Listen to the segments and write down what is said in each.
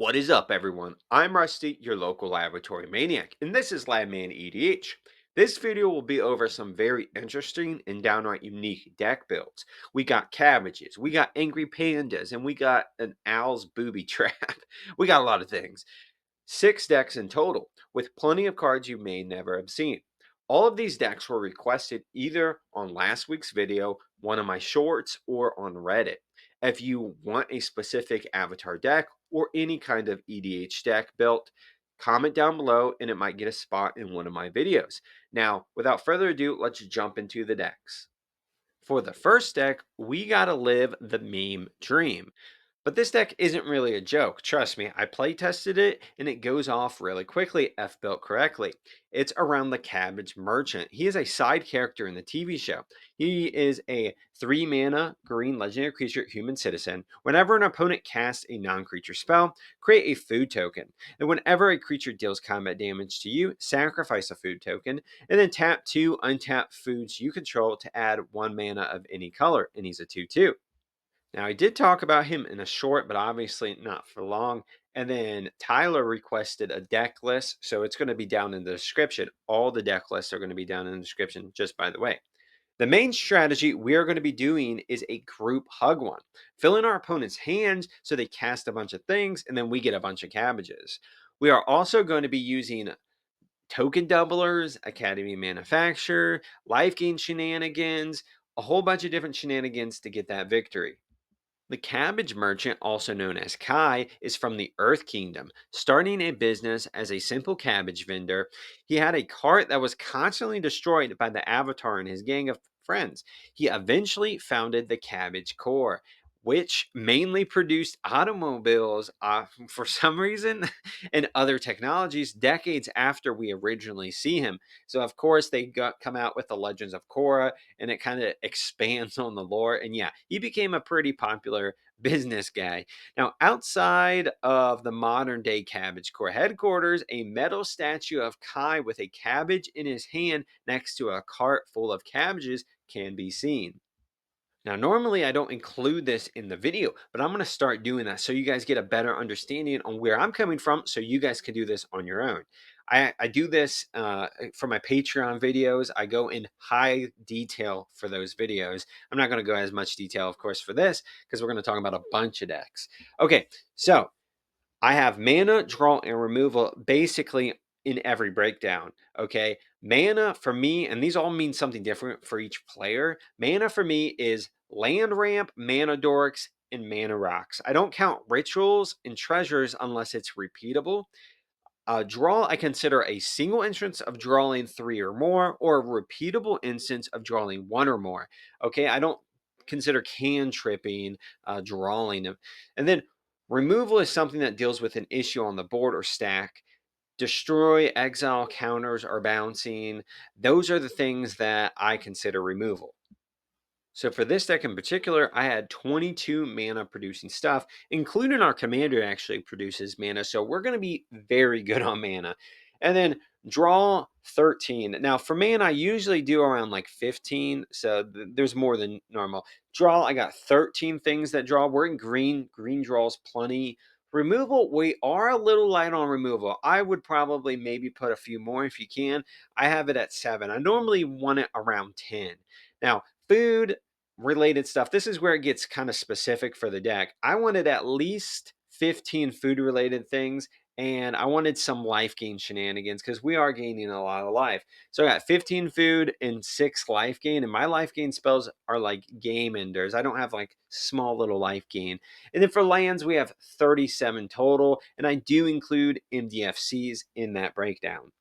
What is up, everyone? I'm Rusty, your local laboratory maniac, and this is Labman EDH. This video will be over some very interesting and downright unique deck builds. We got cabbages, we got angry pandas, and we got an owl's booby trap. We got a lot of things. 6 decks in total, with plenty of cards you may never have seen. All of these decks were requested either on last week's video, one of my shorts, or on Reddit. If you want a specific avatar deck or any kind of EDH deck built, comment down below and it might get a spot in one of my videos. Now, without further ado, let's jump into the decks. For the first deck, we gotta live the meme dream. But this deck isn't really a joke. Trust me, I play tested it and it goes off really quickly if built correctly. It's around the Cabbage Merchant. He is a side character in the TV show. He is a 3 mana green legendary creature human citizen. Whenever an opponent casts a non creature spell, create a food token. And whenever a creature deals combat damage to you, sacrifice a food token. And then tap 2 untapped foods you control to add 1 mana of any color. And he's a 2/2. Now, I did talk about him in a short, but obviously not for long. And then Tyler requested a deck list, so it's going to be down in the description. All the deck lists are going to be down in the description, just by the way. The main strategy we are going to be doing is a group hug one. Fill in our opponent's hands so they cast a bunch of things, and then we get a bunch of cabbages. We are also going to be using token doublers, Academy Manufacturer, life gain shenanigans, a whole bunch of different shenanigans to get that victory. The cabbage merchant, also known as Kai, is from the Earth Kingdom. Starting a business as a simple cabbage vendor, he had a cart that was constantly destroyed by the Avatar and his gang of friends. He eventually founded the Cabbage Corps, which mainly produced automobiles for some reason and other technologies decades after we originally see him. So, of course, come out with the Legends of Korra and it kind of expands on the lore. And yeah, he became a pretty popular business guy. Now, outside of the modern day Cabbage Corps headquarters, a metal statue of Kai with a cabbage in his hand next to a cart full of cabbages can be seen. Now, normally I don't include this in the video, but I'm going to start doing that so you guys get a better understanding on where I'm coming from so you guys can do this on your own. I do this for my Patreon videos. I go in high detail for those videos. I'm not going to go as much detail, of course, for this because we're going to talk about a bunch of decks. Okay, so I have mana, draw, and removal basically in every breakdown. Okay. Mana for me, and these all mean something different for each player. Mana for me is land ramp, mana dorks, and mana rocks. I don't count rituals and treasures unless it's repeatable. Draw, I consider a single instance of drawing 3 or more, or a repeatable instance of drawing 1 or more. Okay, I don't consider cantripping drawing. And then removal is something that deals with an issue on the board or stack. Destroy, exile, counters, or bouncing. Those are the things that I consider removal. So for this deck in particular, I had 22 mana producing stuff, including our commander actually produces mana. So we're going to be very good on mana. And then draw 13. Now for mana, I usually do around like 15. So there's more than normal. Draw, I got 13 things that draw. We're in green. Green draws plenty. Removal, we are a little light on removal. I would probably maybe put a few more if you can. I have it at 7. I normally want it around 10. Now, food related stuff. This is where it gets kind of specific for the deck. I wanted at least 15 food related things and I wanted some life gain shenanigans because we are gaining a lot of life. So I got 15 food and 6 life gain, and my life gain spells are like game enders. I don't have like small little life gain. And then for lands, we have 37 total, and I do include MDFCs in that breakdown.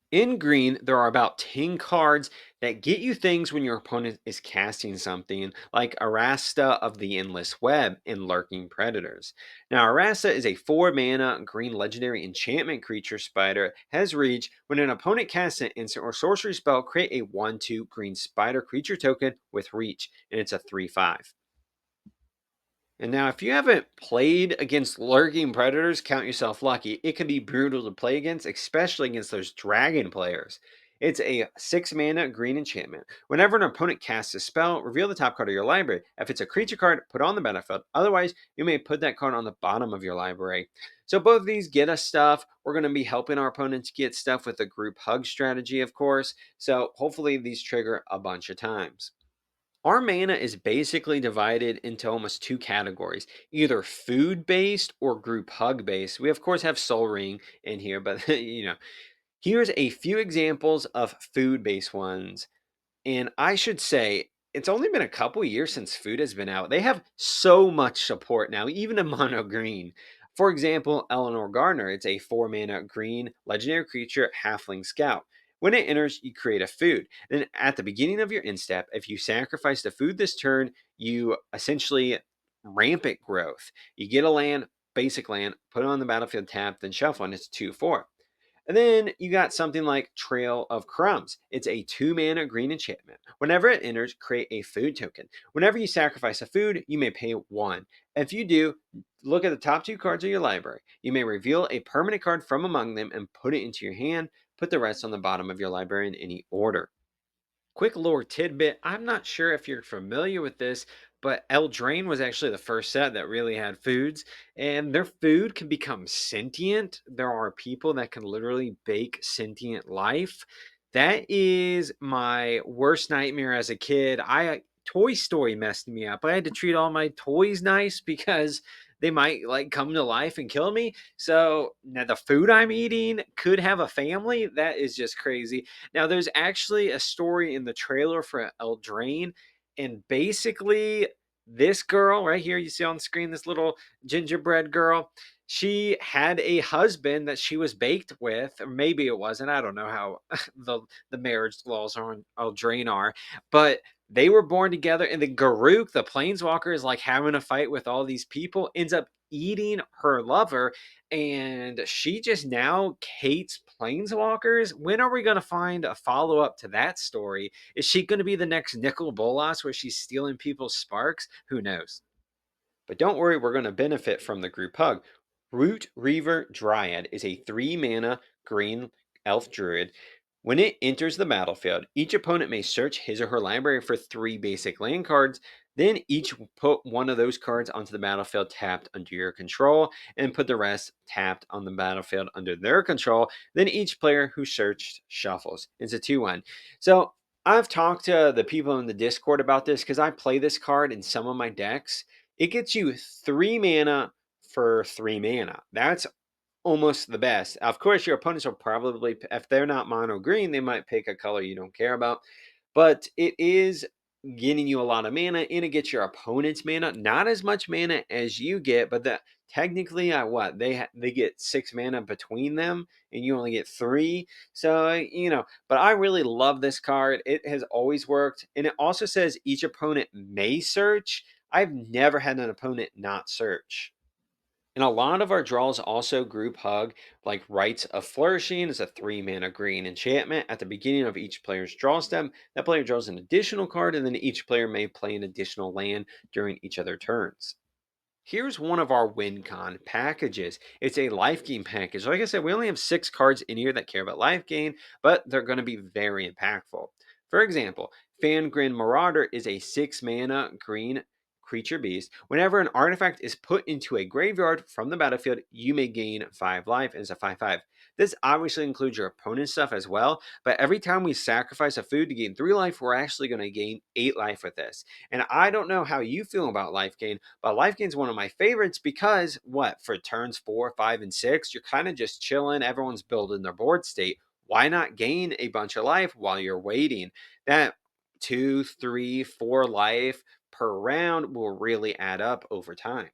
In green, there are about 10 cards that get you things when your opponent is casting something, like Arasta of the Endless Web and Lurking Predators. Now, Arasta is a 4 mana green legendary enchantment creature spider, has reach. When an opponent casts an instant or sorcery spell, create a 1/2 green spider creature token with reach, and it's a 3/5. And now, if you haven't played against lurking predators, count yourself lucky. It can be brutal to play against, especially against those dragon players. It's a 6 mana green enchantment. Whenever an opponent casts a spell, reveal the top card of your library. If it's a creature card, put it on the battlefield. Otherwise, you may put that card on the bottom of your library. So both of these get us stuff. We're going to be helping our opponents get stuff with the group hug strategy, of course. So hopefully these trigger a bunch of times. Our mana is basically divided into almost two categories, either food based or group hug based. We, of course, have Soul Ring in here, but here's a few examples of food based ones. And I should say, it's only been a couple years since food has been out. They have so much support now, even in mono green. For example, Eleanor Garner, it's a 4 mana green legendary creature, halfling scout. When it enters, you create a food. Then at the beginning of your end step, if you sacrifice the food this turn, you essentially rampant growth. You get a land, basic land, put it on the battlefield tapped, then shuffle, and it's 2/4. And then you got something like Trail of Crumbs. It's a 2 mana green enchantment. Whenever it enters, create a food token. Whenever you sacrifice a food, you may pay 1. If you do, look at the top 2 cards of your library. You may reveal a permanent card from among them and put it into your hand. Put the rest on the bottom of your library in any order. Quick lore tidbit. I'm not sure if you're familiar with this, but Eldraine was actually the first set that really had foods, and their food can become sentient. There are people that can literally bake sentient life. That is my worst nightmare as a kid. Toy Story messed me up. I had to treat all my toys nice because they might like come to life and kill me. So now the food I'm eating could have a family. That is just crazy. Now, there's actually a story in the trailer for Eldraine, and basically, this girl right here, you see on the screen, this little gingerbread girl, she had a husband that she was baked with, or maybe it wasn't. I don't know how the marriage laws on Eldraine are, but they were born together, and the Garuk, the planeswalker, is like having a fight with all these people, ends up eating her lover, and she just now hates planeswalkers. When are we going to find a follow up to that story? Is she going to be the next Nicol Bolas where she's stealing people's sparks? Who knows? But don't worry, we're going to benefit from the group hug. Root Reaver Dryad is a 3 mana green elf druid. When it enters the battlefield, each opponent may search his or her library for 3 basic land cards. Then each put one of those cards onto the battlefield tapped under your control, and put the rest tapped on the battlefield under their control. Then each player who searched shuffles. It's a 2/1. So I've talked to the people in the Discord about this because I play this card in some of my decks. It gets you 3 mana for 3 mana. That's almost the best. Of course, your opponents will probably, if they're not mono green, they might pick a color you don't care about. But it is getting you a lot of mana, and it gets your opponent's mana. Not as much mana as you get, but that technically, they get 6 mana between them, and you only get 3. So but I really love this card. It has always worked, and it also says each opponent may search. I've never had an opponent not search. And a lot of our draws also group hug, like Rites of Flourishing is a 3 mana green enchantment. At the beginning of each player's draw step, that player draws an additional card, and then each player may play an additional land during each of their turns. Here's one of our WinCon packages. It's a life gain package. Like I said, we only have 6 cards in here that care about life gain, but they're going to be very impactful. For example, Fangren Marauder is a 6 mana green creature beast. Whenever an artifact is put into a graveyard from the battlefield, you may gain 5 life as a 5/5. This obviously includes your opponent's stuff as well, but every time we sacrifice a food to gain 3 life, we're actually going to gain 8 life with this. And I don't know how you feel about life gain, but life gain is one of my favorites because for turns 4, 5, and 6, you're kind of just chilling. Everyone's building their board state. Why not gain a bunch of life while you're waiting? That 2, 3, 4 life per round will really add up over time.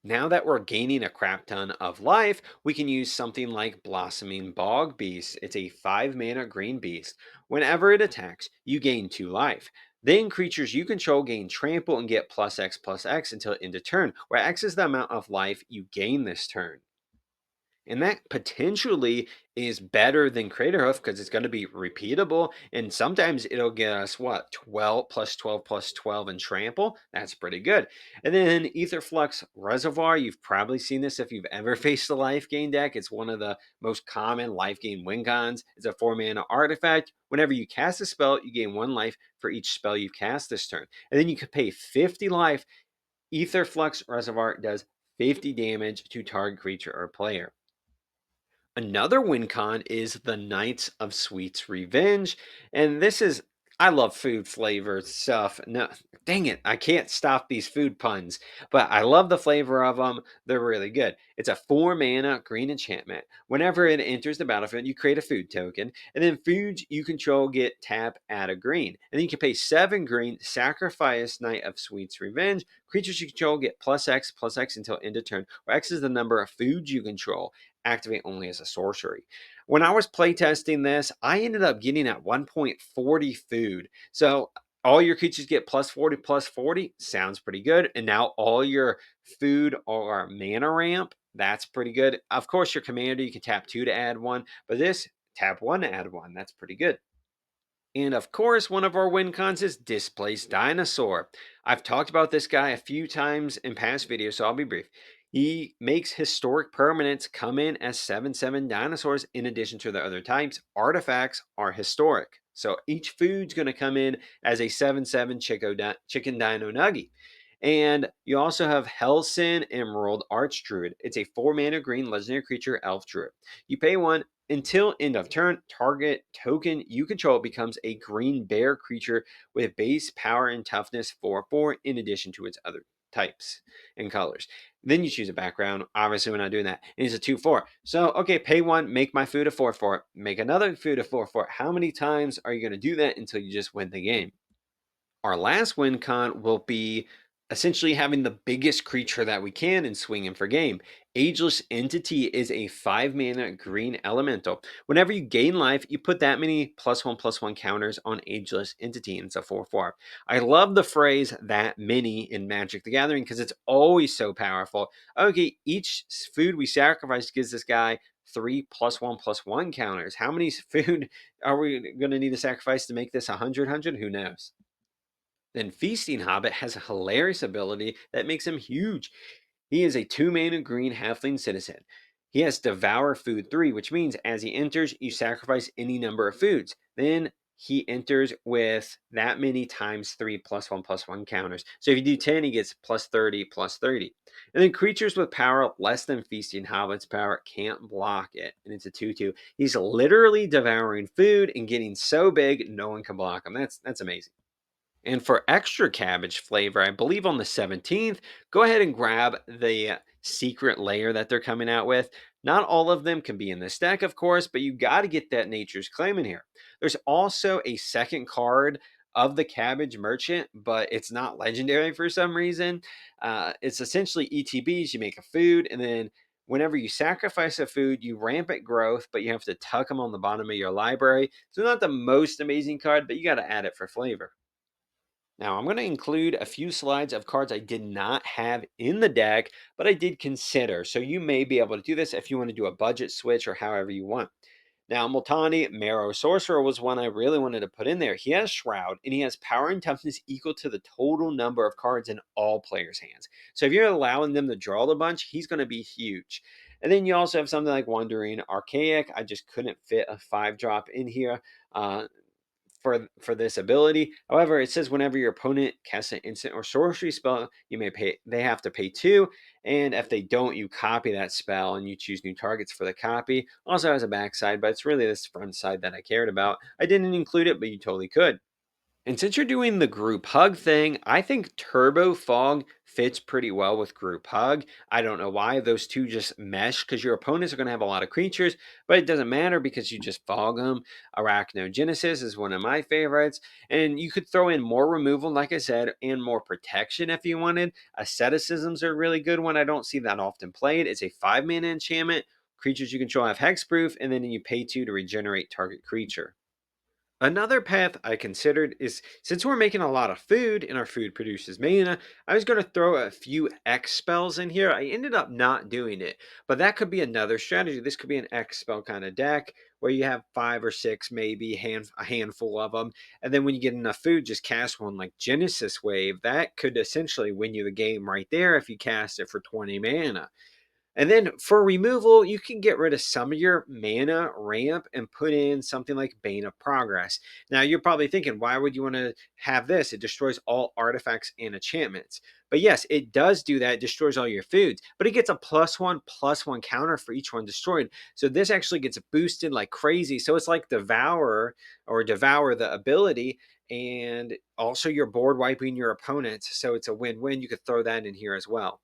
Now that we're gaining a crap ton of life, we can use something like Blossoming Bog Beast. It's a 5 mana green beast. Whenever it attacks, you gain 2 life. Then creatures you control gain trample and get +X/+X until end of turn, where X is the amount of life you gain this turn. And that potentially is better than Craterhoof because it's going to be repeatable. And sometimes it'll get us what, 12 plus 12 plus 12 and trample. That's pretty good. And then Etherflux Reservoir. You've probably seen this if you've ever faced a life gain deck. It's one of the most common life gain win cons. It's a 4 mana artifact. Whenever you cast a spell, you gain 1 life for each spell you've cast this turn. And then you can pay 50 life. Etherflux Reservoir does 50 damage to target creature or player. Another win con is the Knights of Sweets Revenge. And this is, I love food flavored stuff. No, dang it, I can't stop these food puns, but I love the flavor of them. They're really good. It's a 4 mana green enchantment. Whenever it enters the battlefield, you create a food token, and then foods you control get tap, add a green. And then you can pay 7 green, sacrifice Knight of Sweets Revenge. Creatures you control get plus X until end of turn, where X is the number of foods you control. Activate only as a sorcery. When I was playtesting this, I ended up getting at 1.40 food. So all your creatures get plus 40 sounds pretty good. And now all your food are mana ramp. That's pretty good. Of course, your commander, you can tap 2 to add 1, but this tap 1 to add 1. That's pretty good. And of course, one of our win cons is Displaced Dinosaur. I've talked about this guy a few times in past videos, so I'll be brief. He makes historic permanents come in as 7/7 dinosaurs in addition to the other types. Artifacts are historic. So each food's going to come in as a 7/7 chicken dino nugget. And you also have Hellsin Emerald Archdruid. It's a 4 mana green legendary creature elf druid. You pay 1, until end of turn, target token you control becomes a green bear creature with base power and toughness 4/4 in addition to its other types and colors. Then you choose a background. Obviously, we're not doing that. And it's a 2/4. So, okay, pay 1, make my food a 4/4, make another food a 4/4. How many times are you going to do that until you just win the game? Our last win con will be essentially having the biggest creature that we can and swinging for game. Ageless Entity is a 5 mana green elemental. Whenever you gain life, you put that many +1/+1 counters on Ageless Entity, and it's a 4/4. I love the phrase that many in Magic the Gathering because it's always so powerful. Okay, each food we sacrifice gives this guy 3 +1/+1 counters. How many food are we going to need to sacrifice to make this 100? Who knows? Then Feasting Hobbit has a hilarious ability that makes him huge. He is a 2 mana green halfling citizen. He has Devour Food 3, which means as he enters, you sacrifice any number of foods. Then he enters with that many times 3 +1/+1 counters. So if you do 10, he gets +30/+30. And then creatures with power less than Feasting Hobbit's power can't block it. And it's a 2/2. He's literally devouring food and getting so big, no one can block him. That's amazing. And for extra cabbage flavor, I believe on the 17th, go ahead and grab the secret layer that they're coming out with. Not all of them can be in this deck, of course, but you got to get that Nature's Claim in here. There's also a second card of the Cabbage Merchant, but it's not legendary for some reason. It's essentially ETBs. You make a food, and then whenever you sacrifice a food, you ramp it growth, but you have to tuck them on the bottom of your library. So, not the most amazing card, but you got to add it for flavor. Now, I'm going to include a few slides of cards I did not have in the deck, but I did consider. So you may be able to do this if you want to do a budget switch or however you want. Now, Multani Marrow Sorcerer was one I really wanted to put in there. He has Shroud, and he has power and toughness equal to the total number of cards in all players' hands. So if you're allowing them to draw the bunch, he's going to be huge. And then you also have something like Wandering Archaic. I just couldn't fit a 5-drop in here. For this ability. However, it says whenever your opponent casts an instant or sorcery spell, you may pay. They have to pay 2, and if they don't, you copy that spell and you choose new targets for the copy. Also has a backside, but it's really this front side that I cared about. I didn't include it, but you totally could. And since you're doing the group hug thing, I think Turbo Fog fits pretty well with group hug. I don't know why those two just mesh because your opponents are going to have a lot of creatures, but it doesn't matter because you just fog them. Arachnogenesis is one of my favorites. And you could throw in more removal, like I said, and more protection if you wanted. Asceticisms are a really good one. I don't see that often played. It's a 5 mana enchantment. Creatures you control have hexproof, and then you pay 2 to regenerate target creature. Another path I considered is since we're making a lot of food and our food produces mana, I was going to throw a few X spells in here. I ended up not doing it, but that could be another strategy. This could be an X spell kind of deck where you have five or six, maybe a handful of them. And then when you get enough food, just cast one like Genesis Wave. That could essentially win you the game right there if you cast it for 20 mana. And then for removal, you can get rid of some of your mana ramp and put in something like Bane of Progress. Now, you're probably thinking, why would you want to have this? It destroys all artifacts and enchantments. But yes, it does do that. It destroys all your foods, but it gets a +1/+1 counter for each one destroyed. So this actually gets boosted like crazy. So it's like Devour the ability, and also you're board wiping your opponents. So it's a win win. You could throw that in here as well.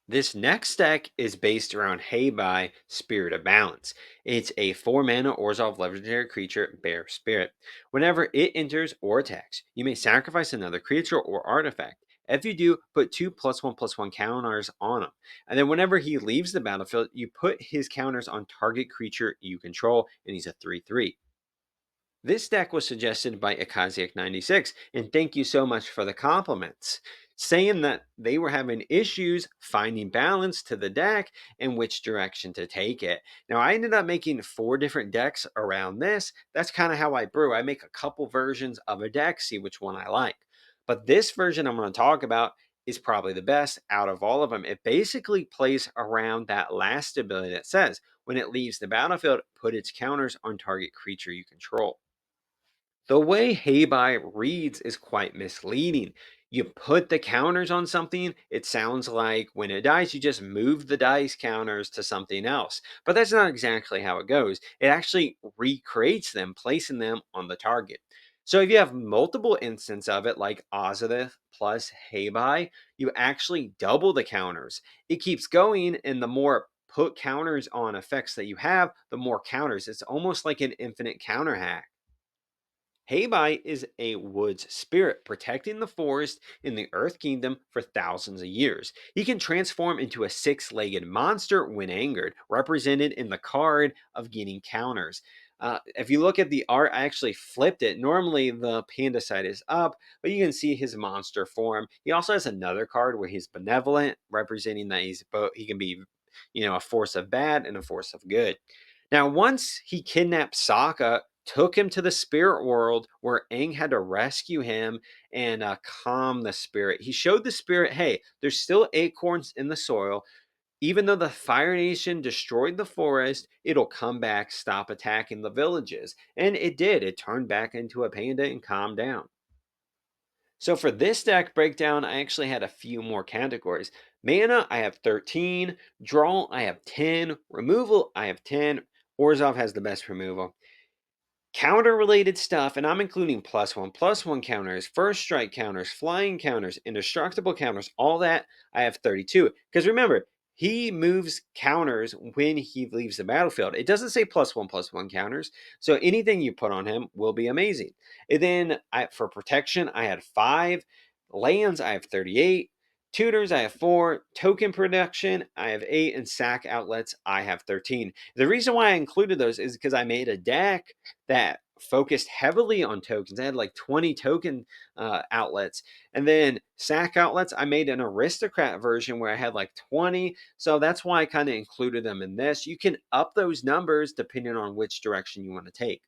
This next deck is based around Hei Bai Spirit of Balance. It's a 4 mana Orzhov legendary creature, Bear Spirit. Whenever it enters or attacks, you may sacrifice another creature or artifact. If you do, put two +1/+1 counters on him. And then whenever he leaves the battlefield, you put his counters on target creature you control, and he's a 3/3. This deck was suggested by Akaziak96, and thank you so much for the compliments, saying that they were having issues finding balance to the deck and which direction to take it. Now, I ended up making four different decks around this. That's kind of how I brew. I make a couple versions of a deck, see which one I like. But this version I'm going to talk about is probably the best out of all of them. It basically plays around that last ability that says when it leaves the battlefield, put its counters on target creature you control. The way Hey Bai reads is quite misleading. You put the counters on something, it sounds like when it dies, you just move the dice counters to something else. But that's not exactly how it goes. It actually recreates them, placing them on the target. So if you have multiple instances of it, like Ozolith plus Hey Bai, you actually double the counters. It keeps going, and the more put counters on effects that you have, the more counters. It's almost like an infinite counter hack. Heibai is a woods spirit protecting the forest in the Earth Kingdom for thousands of years. He can transform into a six-legged monster when angered, represented in the card of getting counters. If you look at the art, I actually flipped it. Normally, the panda side is up, but you can see his monster form. He also has another card where he's benevolent, representing that he can be, a force of bad and a force of good. Now, once he kidnapped Sokka, took him to the spirit world where Aang had to rescue him and calm the spirit. He showed the spirit, hey, there's still acorns in the soil. Even though the Fire Nation destroyed the forest, it'll come back, stop attacking the villages. And it did. It turned back into a panda and calmed down. So for this deck breakdown, I actually had a few more categories. Mana, I have 13. Draw, I have 10. Removal, I have 10. Orzhov has the best removal. Counter related stuff, and I'm including +1/+1 counters, first strike counters, flying counters, indestructible counters, all that. I have 32. Because remember, he moves counters when he leaves the battlefield. It doesn't say +1/+1 counters, so anything you put on him will be amazing. And then for protection, I had 5. Lands, I have 38. Tutors, I have 4. Token production, I have 8. And sack outlets, I have 13. The reason why I included those is because I made a deck that focused heavily on tokens. I had like 20 token outlets. And then sack outlets, I made an aristocrat version where I had like 20. So that's why I kind of included them in this. You can up those numbers depending on which direction you want to take.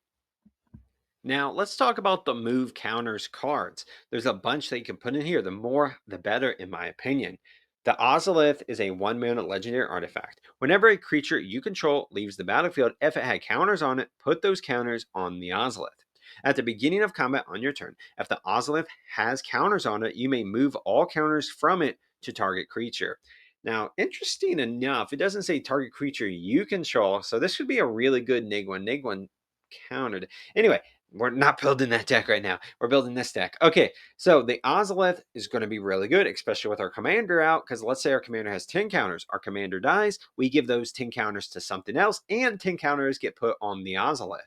Now, let's talk about the move counters cards. There's a bunch that you can put in here. The more, the better, in my opinion. The Ozolith is a 1 mana legendary artifact. Whenever a creature you control leaves the battlefield, if it had counters on it, put those counters on the Ozolith. At the beginning of combat on your turn, if the Ozolith has counters on it, you may move all counters from it to target creature. Now, interesting enough, it doesn't say target creature you control, so this would be a really good Nig 1 countered. Anyway, we're not building that deck right now. We're building this deck. Okay, so the Ozolith is going to be really good, especially with our commander out, because let's say our commander has 10 counters. Our commander dies, we give those 10 counters to something else, and 10 counters get put on the Ozolith.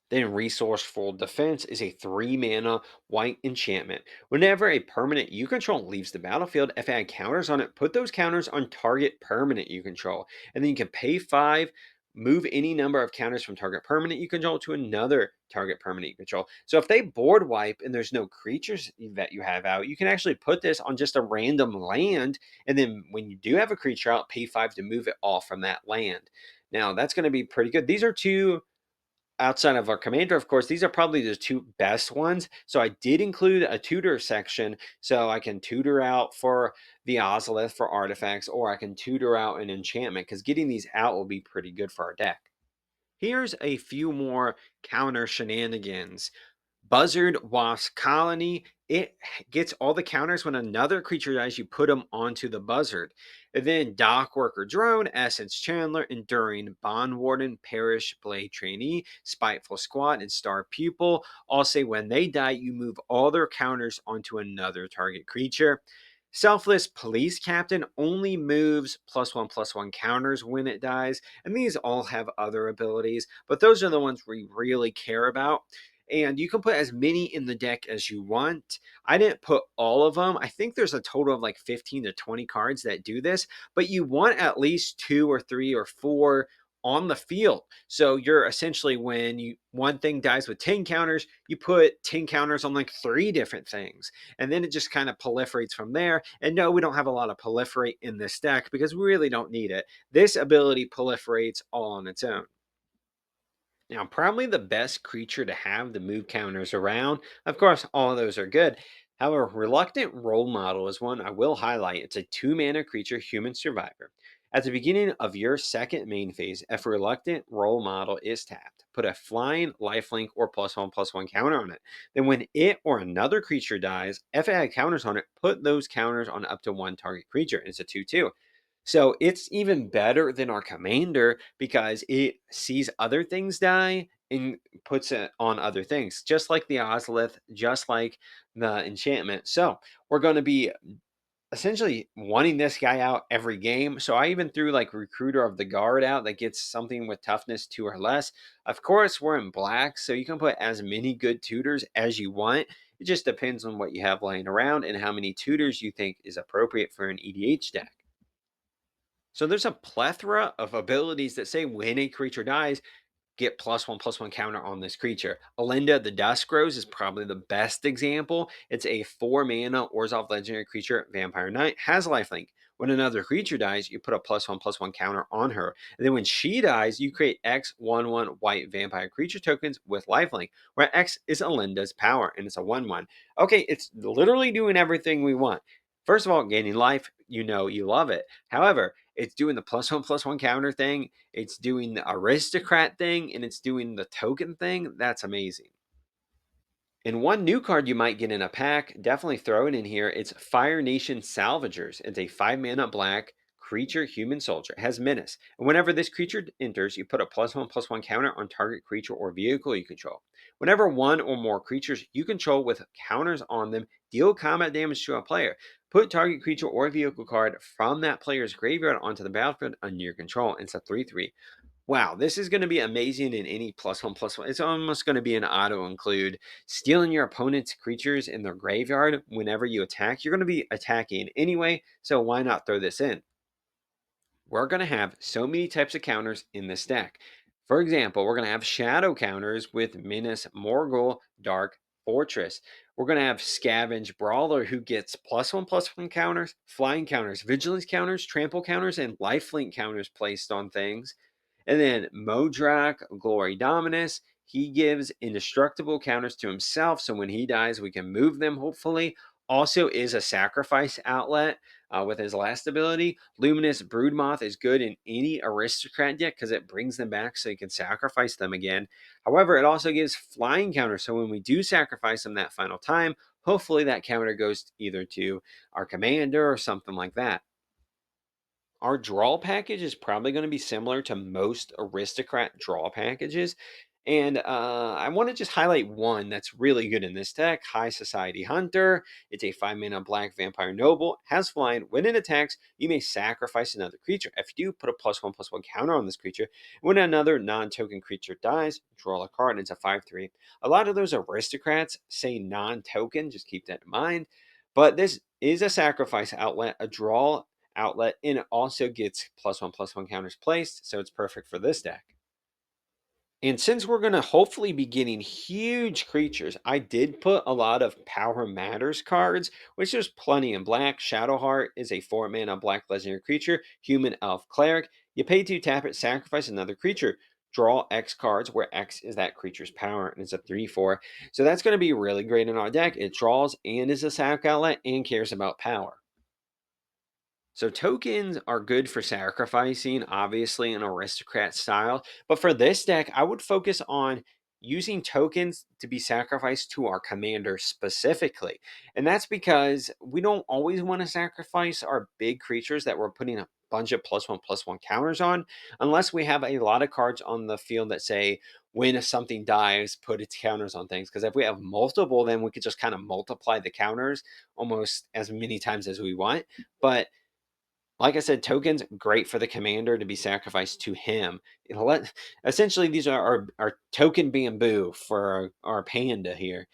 Then Resourceful Defense is a 3 mana white enchantment. Whenever a permanent you control leaves the battlefield, if it had counters on it, put those counters on target permanent you control. And then you can pay 5, move any number of counters from target permanent you control to another target permanent you control. So if they board wipe and there's no creatures that you have out, you can actually put this on just a random land, and then when you do have a creature out, pay 5 to move it off from that land. Now that's going to be pretty good. These are two outside of our commander, of course, these are probably the two best ones. So I did include a tutor section so I can tutor out for the Ozolith for artifacts, or I can tutor out an enchantment because getting these out will be pretty good for our deck. Here's a few more counter shenanigans. Buzzard Wasp Colony. It gets all the counters when another creature dies, you put them onto the buzzard. And then Dock Worker Drone, Essence Chandler, Enduring Bond Warden, Parish Blade Trainee, Spiteful Squad, and Star Pupil all say when they die, you move all their counters onto another target creature. Selfless Police Captain only moves +1/+1 counters when it dies, and these all have other abilities, but those are the ones we really care about. And you can put as many in the deck as you want. I didn't put all of them. I think there's a total of like 15 to 20 cards that do this, but you want at least 2 or 3 or 4 on the field. So you're essentially, when you one thing dies with 10 counters, you put 10 counters on like 3 different things. And then it just kind of proliferates from there. And no, we don't have a lot of proliferate in this deck because we really don't need it. This ability proliferates all on its own. Now, probably the best creature to have to move counters around. Of course, all of those are good. However, Reluctant Role Model is one I will highlight. It's a 2 mana creature, human survivor. At the beginning of your second main phase, if Reluctant Role Model is tapped, put a flying, lifelink, or +1/+1 counter on it. Then, when it or another creature dies, if it had counters on it, put those counters on up to one target creature. And it's a 2/2. So it's even better than our commander because it sees other things die and puts it on other things, just like the Ozolith, just like the enchantment. So we're going to be essentially wanting this guy out every game. So I even threw like Recruiter of the Guard out that gets something with toughness 2 or less. Of course, we're in black, so you can put as many good tutors as you want. It just depends on what you have laying around and how many tutors you think is appropriate for an EDH deck. So there's a plethora of abilities that say when a creature dies, get +1/+1 counter on this creature. Alinda the Dusk Rose is probably the best example. It's a 4 mana Orzhov legendary creature, Vampire Knight, has lifelink. When another creature dies, you put a +1/+1 counter on her. And then when she dies, you create X/1/1 white vampire creature tokens with lifelink, where X is Alinda's power, and it's a 1/1. Okay, it's literally doing everything we want. First of all, gaining life, you know you love it. However, it's doing the +1/+1 counter thing, it's doing the aristocrat thing, and it's doing the token thing. That's amazing. And one new card you might get in a pack, definitely throw it in here. It's Fire Nation Salvagers. It's a 5 mana black creature human soldier. It has menace. And whenever this creature enters, you put a +1/+1 counter on target creature or vehicle you control. Whenever one or more creatures you control with counters on them deal combat damage to a player, put target creature or vehicle card from that player's graveyard onto the battlefield under your control. It's a 3/3. Wow, this is going to be amazing in any +1/+1. It's almost going to be an auto include. Stealing your opponent's creatures in their graveyard whenever you attack. You're going to be attacking anyway, so why not throw this in? We're going to have so many types of counters in this deck. For example, we're going to have shadow counters with Menace, Morgul, Dark Fortress. We're going to have Scavenge Brawler, who gets +1/+1 counters, flying counters, vigilance counters, trample counters, and lifelink counters placed on things. And then Modrak, Glory Dominus, he gives indestructible counters to himself. So when he dies, we can move them, hopefully. Also is a sacrifice outlet with his last ability. Luminous Broodmoth is good in any aristocrat deck because it brings them back so you can sacrifice them again. However, it also gives flying counters. So when we do sacrifice them that final time, hopefully that counter goes either to our commander or something like that. Our draw package is probably going to be similar to most aristocrat draw packages. And I want to just highlight one that's really good in this deck. High Society Hunter. It's a 5 mana black vampire noble. Has flying. When it attacks, you may sacrifice another creature. If you do, put a +1/+1 counter on this creature. When another non-token creature dies, draw a card. And it's a 5/3. A lot of those aristocrats say non-token. Just keep that in mind. But this is a sacrifice outlet, a draw outlet, and it also gets +1/+1 counters placed, so it's perfect for this deck. And since we're going to hopefully be getting huge creatures, I did put a lot of Power Matters cards, which there's plenty in black. Shadowheart is a 4 mana black legendary creature, human elf cleric. You pay 2, tap it, sacrifice another creature. Draw X cards, where X is that creature's power, and it's a 3/4. So that's going to be really great in our deck. It draws and is a sack outlet and cares about power. So tokens are good for sacrificing, obviously in aristocrat style. But for this deck, I would focus on using tokens to be sacrificed to our commander specifically. And that's because we don't always want to sacrifice our big creatures that we're putting a bunch of +1/+1 counters on, unless we have a lot of cards on the field that say, when something dies, put its counters on things. Because if we have multiple, then we could just kind of multiply the counters almost as many times as we want. But like I said, tokens great for the commander to be sacrificed to him. Essentially, these are our token bamboo for our panda here.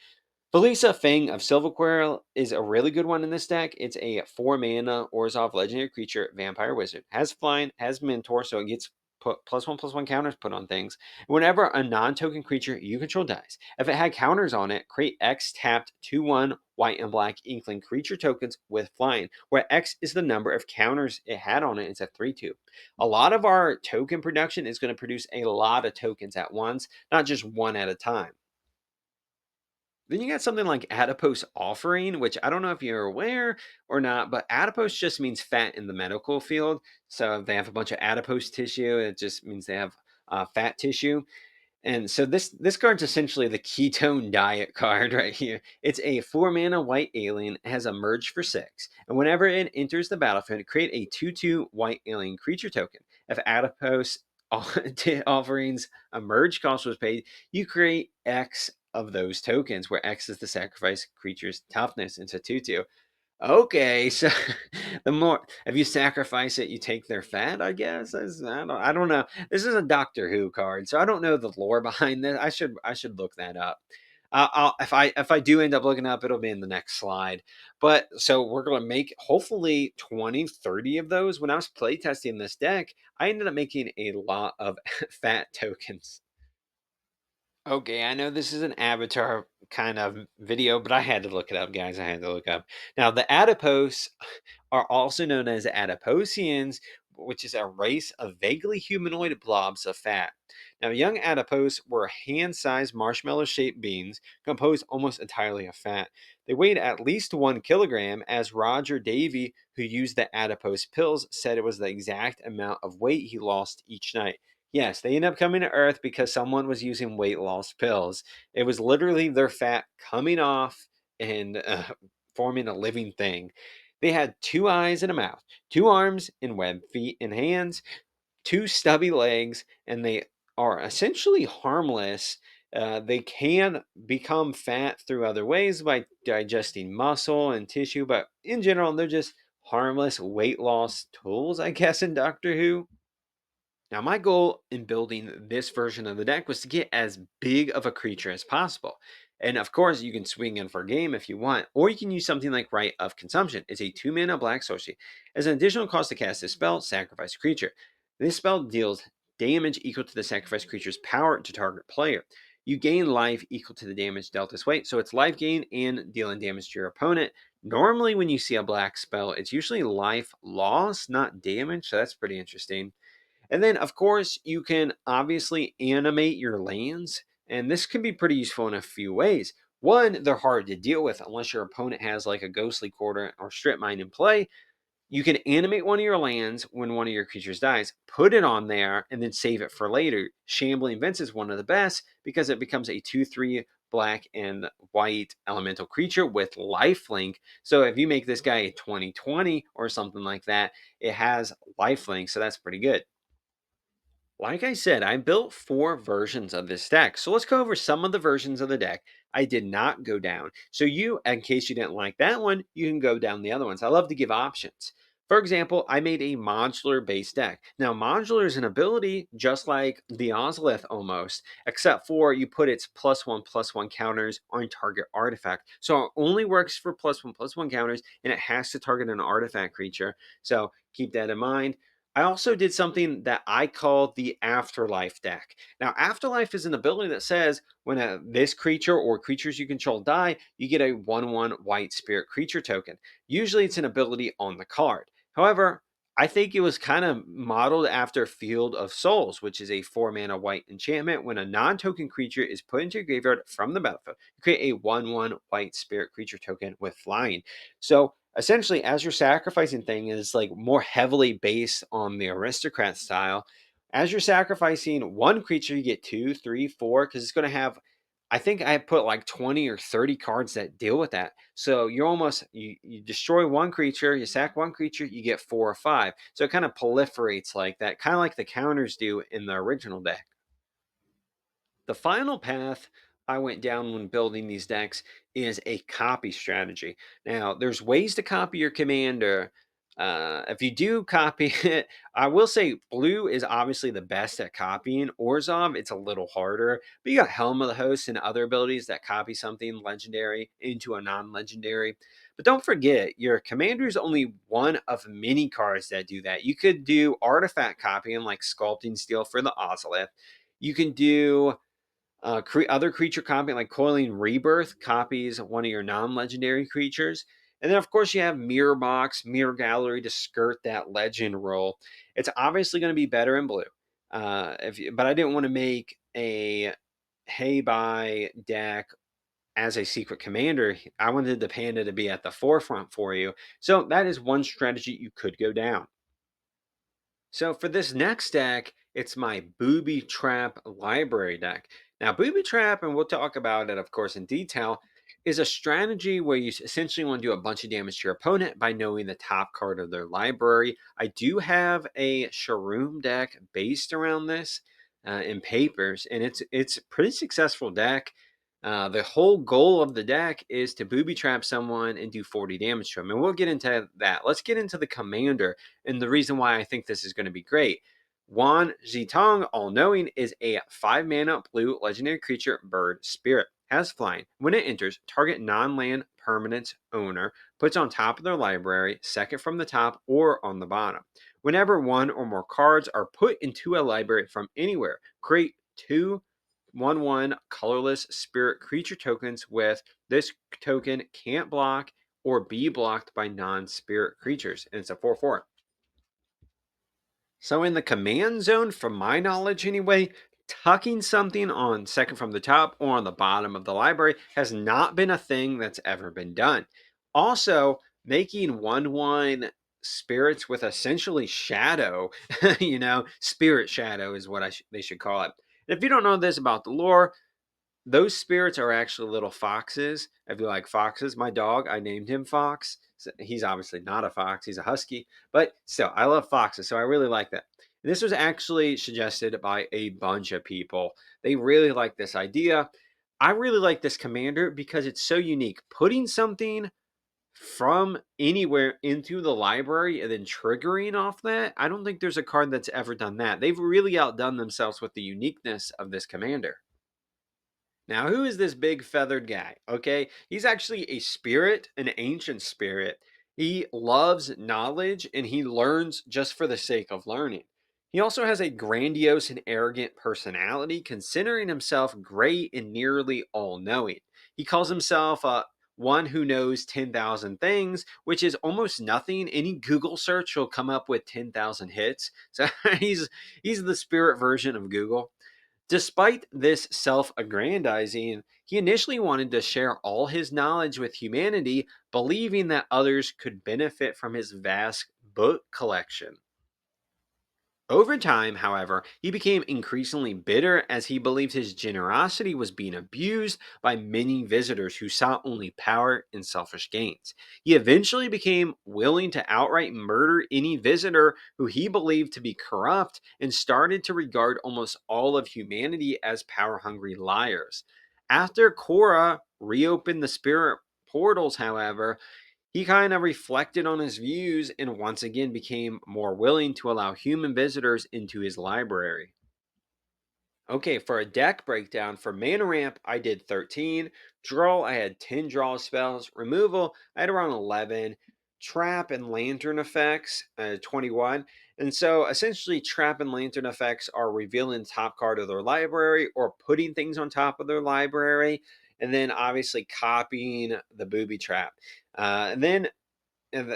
Felisa Fang of Silverquill is a really good one in this deck. It's a 4 mana Orzhov legendary creature, vampire wizard. Has flying, has mentor, so it gets put +1/+1 counters put on things. Whenever a non-token creature you control dies, if it had counters on it, create X tapped 2/1 white and black inkling creature tokens with flying, where X is the number of counters it had on it. It's a 3/2. A lot of our token production is going to produce a lot of tokens at once, not just one at a time. Then you got something like adipose offering, which I don't know if you're aware or not, but adipose just means fat in the medical field. So if they have a bunch of adipose tissue, it just means they have fat tissue. And so this card's essentially the ketone diet card right here. It's a 4 mana white alien, has a merge for 6. And whenever it enters the battlefield, create a 2/2 white alien creature token. If adipose offerings a merge cost was paid, you create X of those tokens, where X is the sacrifice creature's toughness into 2/2. Okay, so the more if you sacrifice it, you take their fat, I guess. I don't know. This is a Doctor Who card, so I don't know the lore behind this. I should look that up. If I do end up looking up, it'll be in the next slide. But so we're gonna make hopefully 20, 30 of those. When I was playtesting this deck, I ended up making a lot of fat tokens. Okay, I know this is an avatar kind of video, but I had to look it up, guys. I had to look up. Now, the adipose are also known as Adiposians, which is a race of vaguely humanoid blobs of fat. Now, young adipose were hand sized marshmallow shaped beings composed almost entirely of fat. They weighed at least 1 kilogram, as Roger Davy, who used the adipose pills, said it was the exact amount of weight he lost each night. Yes, they end up coming to Earth because someone was using weight loss pills. It was literally their fat coming off and forming a living thing. They had 2 eyes and a mouth, 2 arms and webbed feet and hands, 2 stubby legs, and they are essentially harmless. They can become fat through other ways by digesting muscle and tissue, but in general, they're just harmless weight loss tools, I guess, in Doctor Who. Now, my goal in building this version of the deck was to get as big of a creature as possible. And of course, you can swing in for a game if you want, or you can use something like Rite of Consumption. It's a 2 mana black sorcery. As an additional cost to cast this spell, sacrifice a creature. This spell deals damage equal to the sacrifice creature's power to target player. You gain life equal to the damage dealt this way, so it's life gain and dealing damage to your opponent. Normally, when you see a black spell, it's usually life loss, not damage, so that's pretty interesting. And then, of course, you can obviously animate your lands, and this can be pretty useful in a few ways. One, they're hard to deal with unless your opponent has like a ghostly quarter or strip mine in play. You can animate one of your lands when one of your creatures dies, put it on there, and then save it for later. Shambling Vince is one of the best because it becomes a 2/3 black and white elemental creature with lifelink. So if you make this guy a 20/20 or something like that, it has lifelink, so that's pretty good. Like I said, I built 4 versions of this deck. So let's go over some of the versions of the deck I did not go down. So you, in case you didn't like that one, you can go down the other ones. I love to give options. For example, I made a modular base deck. Now, modular is an ability just like the Ozolith almost, except for you put its +1/+1 counters on target artifact. So it only works for +1/+1 counters and it has to target an artifact creature. So keep that in mind. I also did something that I call the Afterlife deck. Now, Afterlife is an ability that says when this creature or creatures you control die, you get a 1/1 white spirit creature token. Usually it's an ability on the card. However, I think it was kind of modeled after Field of Souls, which is a 4 mana white enchantment. When a non token creature is put into your graveyard from the battlefield, you create a 1/1 white spirit creature token with flying. So essentially, as your sacrificing thing is like more heavily based on the aristocrat style, as you're sacrificing one creature, you get two, three, four, because it's going to have I think I put like 20 or 30 cards that deal with that. So you're almost you destroy one creature, you sack one creature, you get four or five. So it kind of proliferates like that, kind of like the counters do in the original deck. The final path I went down when building these decks is a copy strategy. Now, there's ways to copy your commander. If you do copy it, I will say blue is obviously the best at copying. Orzhov, it's a little harder, but you got Helm of the Host and other abilities that copy something legendary into a non-legendary. But don't forget, your commander is only one of many cards that do that. You could do artifact copying like Sculpting Steel for the Ozolith. You can do other creature copying like Coiling Rebirth copies one of your non-legendary creatures. And then, of course, you have Mirror Box, Mirror Gallery to skirt that legend role. It's obviously going to be better in blue. But I didn't want to make a Hei Bai deck as a secret commander. I wanted the Panda to be at the forefront for you. So that is one strategy you could go down. So for this next deck, it's my Booby Trap library deck. Now, Booby Trap, and we'll talk about it, of course, in detail, is a strategy where you essentially want to do a bunch of damage to your opponent by knowing the top card of their library. I do have a Sharoom deck based around this in papers, and it's a pretty successful deck. The whole goal of the deck is to booby trap someone and do 40 damage to them. And we'll get into that. Let's get into the commander and the reason why I think this is going to be great. Wan Zitong, All Knowing, is a 5 mana blue legendary creature, bird spirit. Has flying. When it enters, target non land permanent owner puts on top of their library, second from the top or on the bottom. Whenever one or more cards are put into a library from anywhere, create two 1/1 colorless spirit creature tokens with this token can't block or be blocked by non spirit creatures. And it's a 4/4. So, in the command zone, from my knowledge anyway, tucking something on second from the top or on the bottom of the library has not been a thing that's ever been done. Also, making 1/1 spirits with essentially shadow, spirit shadow is what they should call it. And if you don't know this about the lore, those spirits are actually little foxes. If you like foxes, my dog, I named him Fox. He's obviously not a fox, he's a husky, but still, I love foxes, so I really like that. And this was actually suggested by a bunch of people. They really like this idea. I really like this commander because it's so unique. Putting something from anywhere into the library and then triggering off that, I don't think there's a card that's ever done that. They've really outdone themselves with the uniqueness of this commander. Now, who is this big feathered guy? Okay, he's actually a spirit, an ancient spirit. He loves knowledge and he learns just for the sake of learning. He also has a grandiose and arrogant personality, considering himself great and nearly all knowing. He calls himself one who knows 10,000 things, which is almost nothing. Any Google search will come up with 10,000 hits. So he's the spirit version of Google. Despite this self aggrandizing, he initially wanted to share all his knowledge with humanity, believing that others could benefit from his vast book collection. Over time, however, he became increasingly bitter as he believed his generosity was being abused by many visitors who sought only power and selfish gains. He eventually became willing to outright murder any visitor who he believed to be corrupt and started to regard almost all of humanity as power hungry liars. After Korra reopened the spirit portals, however, He kind of reflected on his views and once again became more willing to allow human visitors into his library. Okay, for a deck breakdown for mana ramp, I did 13. Draw, I had 10 draw spells. Removal, I had around 11. Trap and lantern effects, 21. And so essentially, trap and lantern effects are revealing the top card of their library or putting things on top of their library. And then obviously copying the booby trap. And then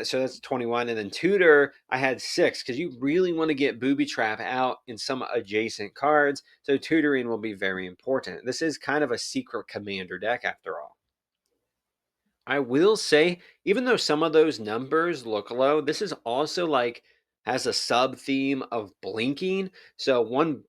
so that's 21. And then tutor, I had 6 because you really want to get booby trap out in some adjacent cards. So tutoring will be very important. This is kind of a secret commander deck after all. I will say, even though some of those numbers look low, this is also like has a sub theme of blinking. So one,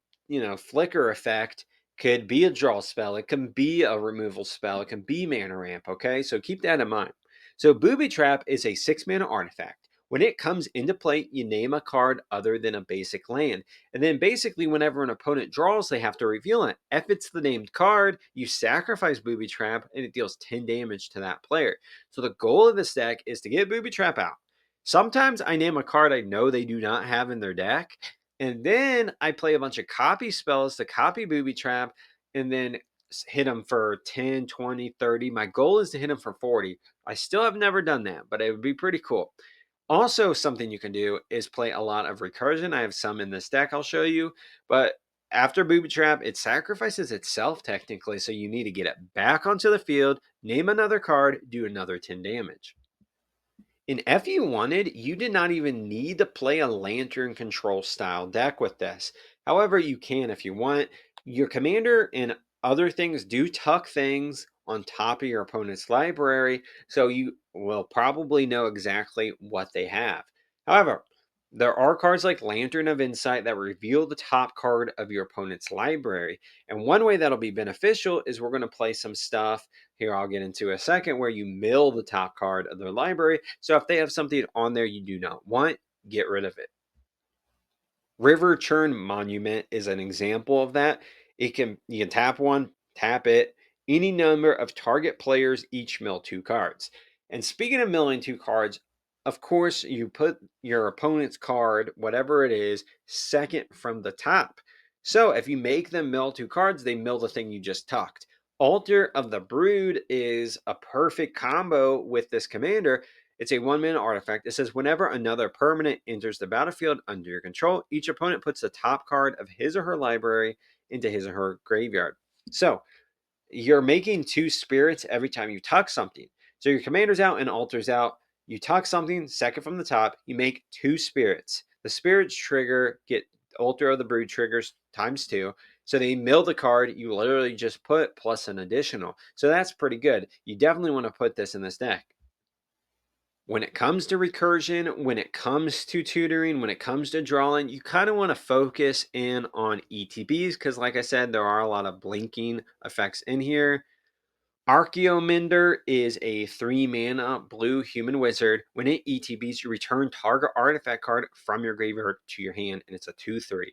flicker effect could be a draw spell. It can be a removal spell. It can be mana ramp. Okay, so keep that in mind. So booby trap is a 6 mana artifact. When it comes into play, you name a card other than a basic land. And then basically, whenever an opponent draws, they have to reveal it. If it's the named card, you sacrifice Booby Trap and it deals 10 damage to that player. So the goal of this deck is to get Booby Trap out. Sometimes I name a card I know they do not have in their deck. And then I play a bunch of copy spells to copy Booby Trap and then hit them for 10, 20, 30. My goal is to hit them for 40. I still have never done that, but it would be pretty cool. Also, something you can do is play a lot of recursion. I have some in this deck I'll show you, but after Booby Trap, it sacrifices itself technically, so you need to get it back onto the field, name another card, do another 10 damage. And if you wanted, you did not even need to play a lantern control style deck with this. However, you can if you want. Your commander and other things do tuck things on top of your opponent's library, so you will probably know exactly what they have. However, there are cards like Lantern of Insight that reveal the top card of your opponent's library. And one way that'll be beneficial is we're going to play some stuff here I'll get into a second where you mill the top card of their library. So if they have something on there you do not want, get rid of it. River Churn Monument is an example of that. You can tap one, tap it, any number of target players each mill 2 cards. And speaking of milling 2 cards, of course you put your opponent's card, whatever it is, second from the top. So if you make them mill 2 cards, they mill the thing you just tucked. Altar of the Brood is a perfect combo with this commander. It's a 1 mana artifact. It says whenever another permanent enters the battlefield under your control, each opponent puts the top card of his or her library into his or her graveyard. So you're making 2 spirits every time you tuck something. So your commander's out and altar's out. You tuck something second from the top, you make 2 spirits. The spirits trigger, get Altar of the Brood triggers ×2. So they mill the card, you literally just put plus an additional. So that's pretty good. You definitely want to put this in this deck. When it comes to recursion, when it comes to tutoring, when it comes to drawing, you kind of want to focus in on ETBs because, like I said, there are a lot of blinking effects in here. Archaeomender is a 3 mana blue human wizard. When it ETBs, you return target artifact card from your graveyard to your hand, and it's a 2/3.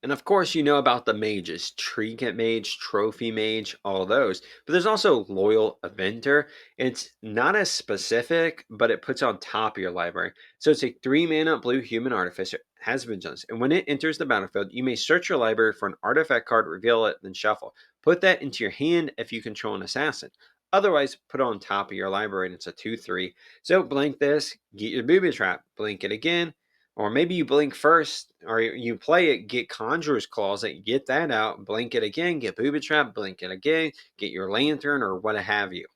And of course, you know about the mages, Trinket Mage, Trophy Mage, all those. But there's also Loyal Aventer. It's not as specific, but it puts on top of your library. So it's a 3 mana blue human artificer, has vigilance. And when it enters the battlefield, you may search your library for an artifact card, reveal it, then shuffle. Put that into your hand if you control an assassin. Otherwise, put it on top of your library and it's a 2/3. So blink this, get your booby trap, blink it again, or maybe you blink first, or you play it, get Conjurer's Closet, get that out, blink it again, get Booby Trap, blink it again, get your Lantern, or what have you.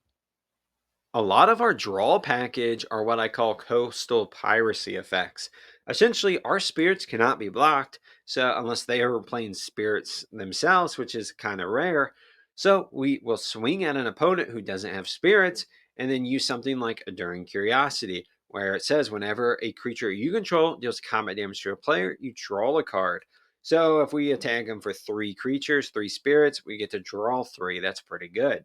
A lot of our draw package are what I call coastal piracy effects. Essentially, our spirits cannot be blocked, so unless they are playing spirits themselves, which is kind of rare. So we will swing at an opponent who doesn't have spirits, and then use something like Enduring Curiosity, where it says whenever a creature you control deals combat damage to a player, you draw a card. So if we attack them for 3 creatures, 3 spirits, we get to draw 3. That's pretty good.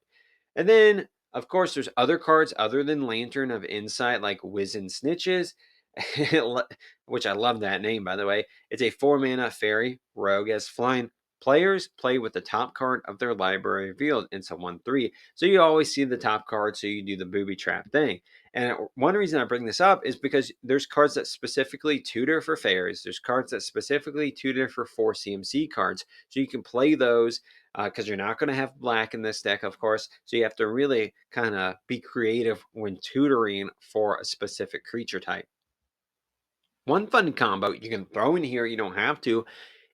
And then, of course, there's other cards other than Lantern of Insight, like Wizened Snitches, which I love that name, by the way. It's a 4 mana fairy rogue as flying. Players play with the top card of their library revealed into 1/3. So you always see the top card, so you do the booby trap thing. And one reason I bring this up is because there's cards that specifically tutor for fairs. There's cards that specifically tutor for 4 CMC cards. So you can play those because you're not going to have black in this deck, of course. So you have to really kind of be creative when tutoring for a specific creature type. One fun combo you can throw in here, you don't have to,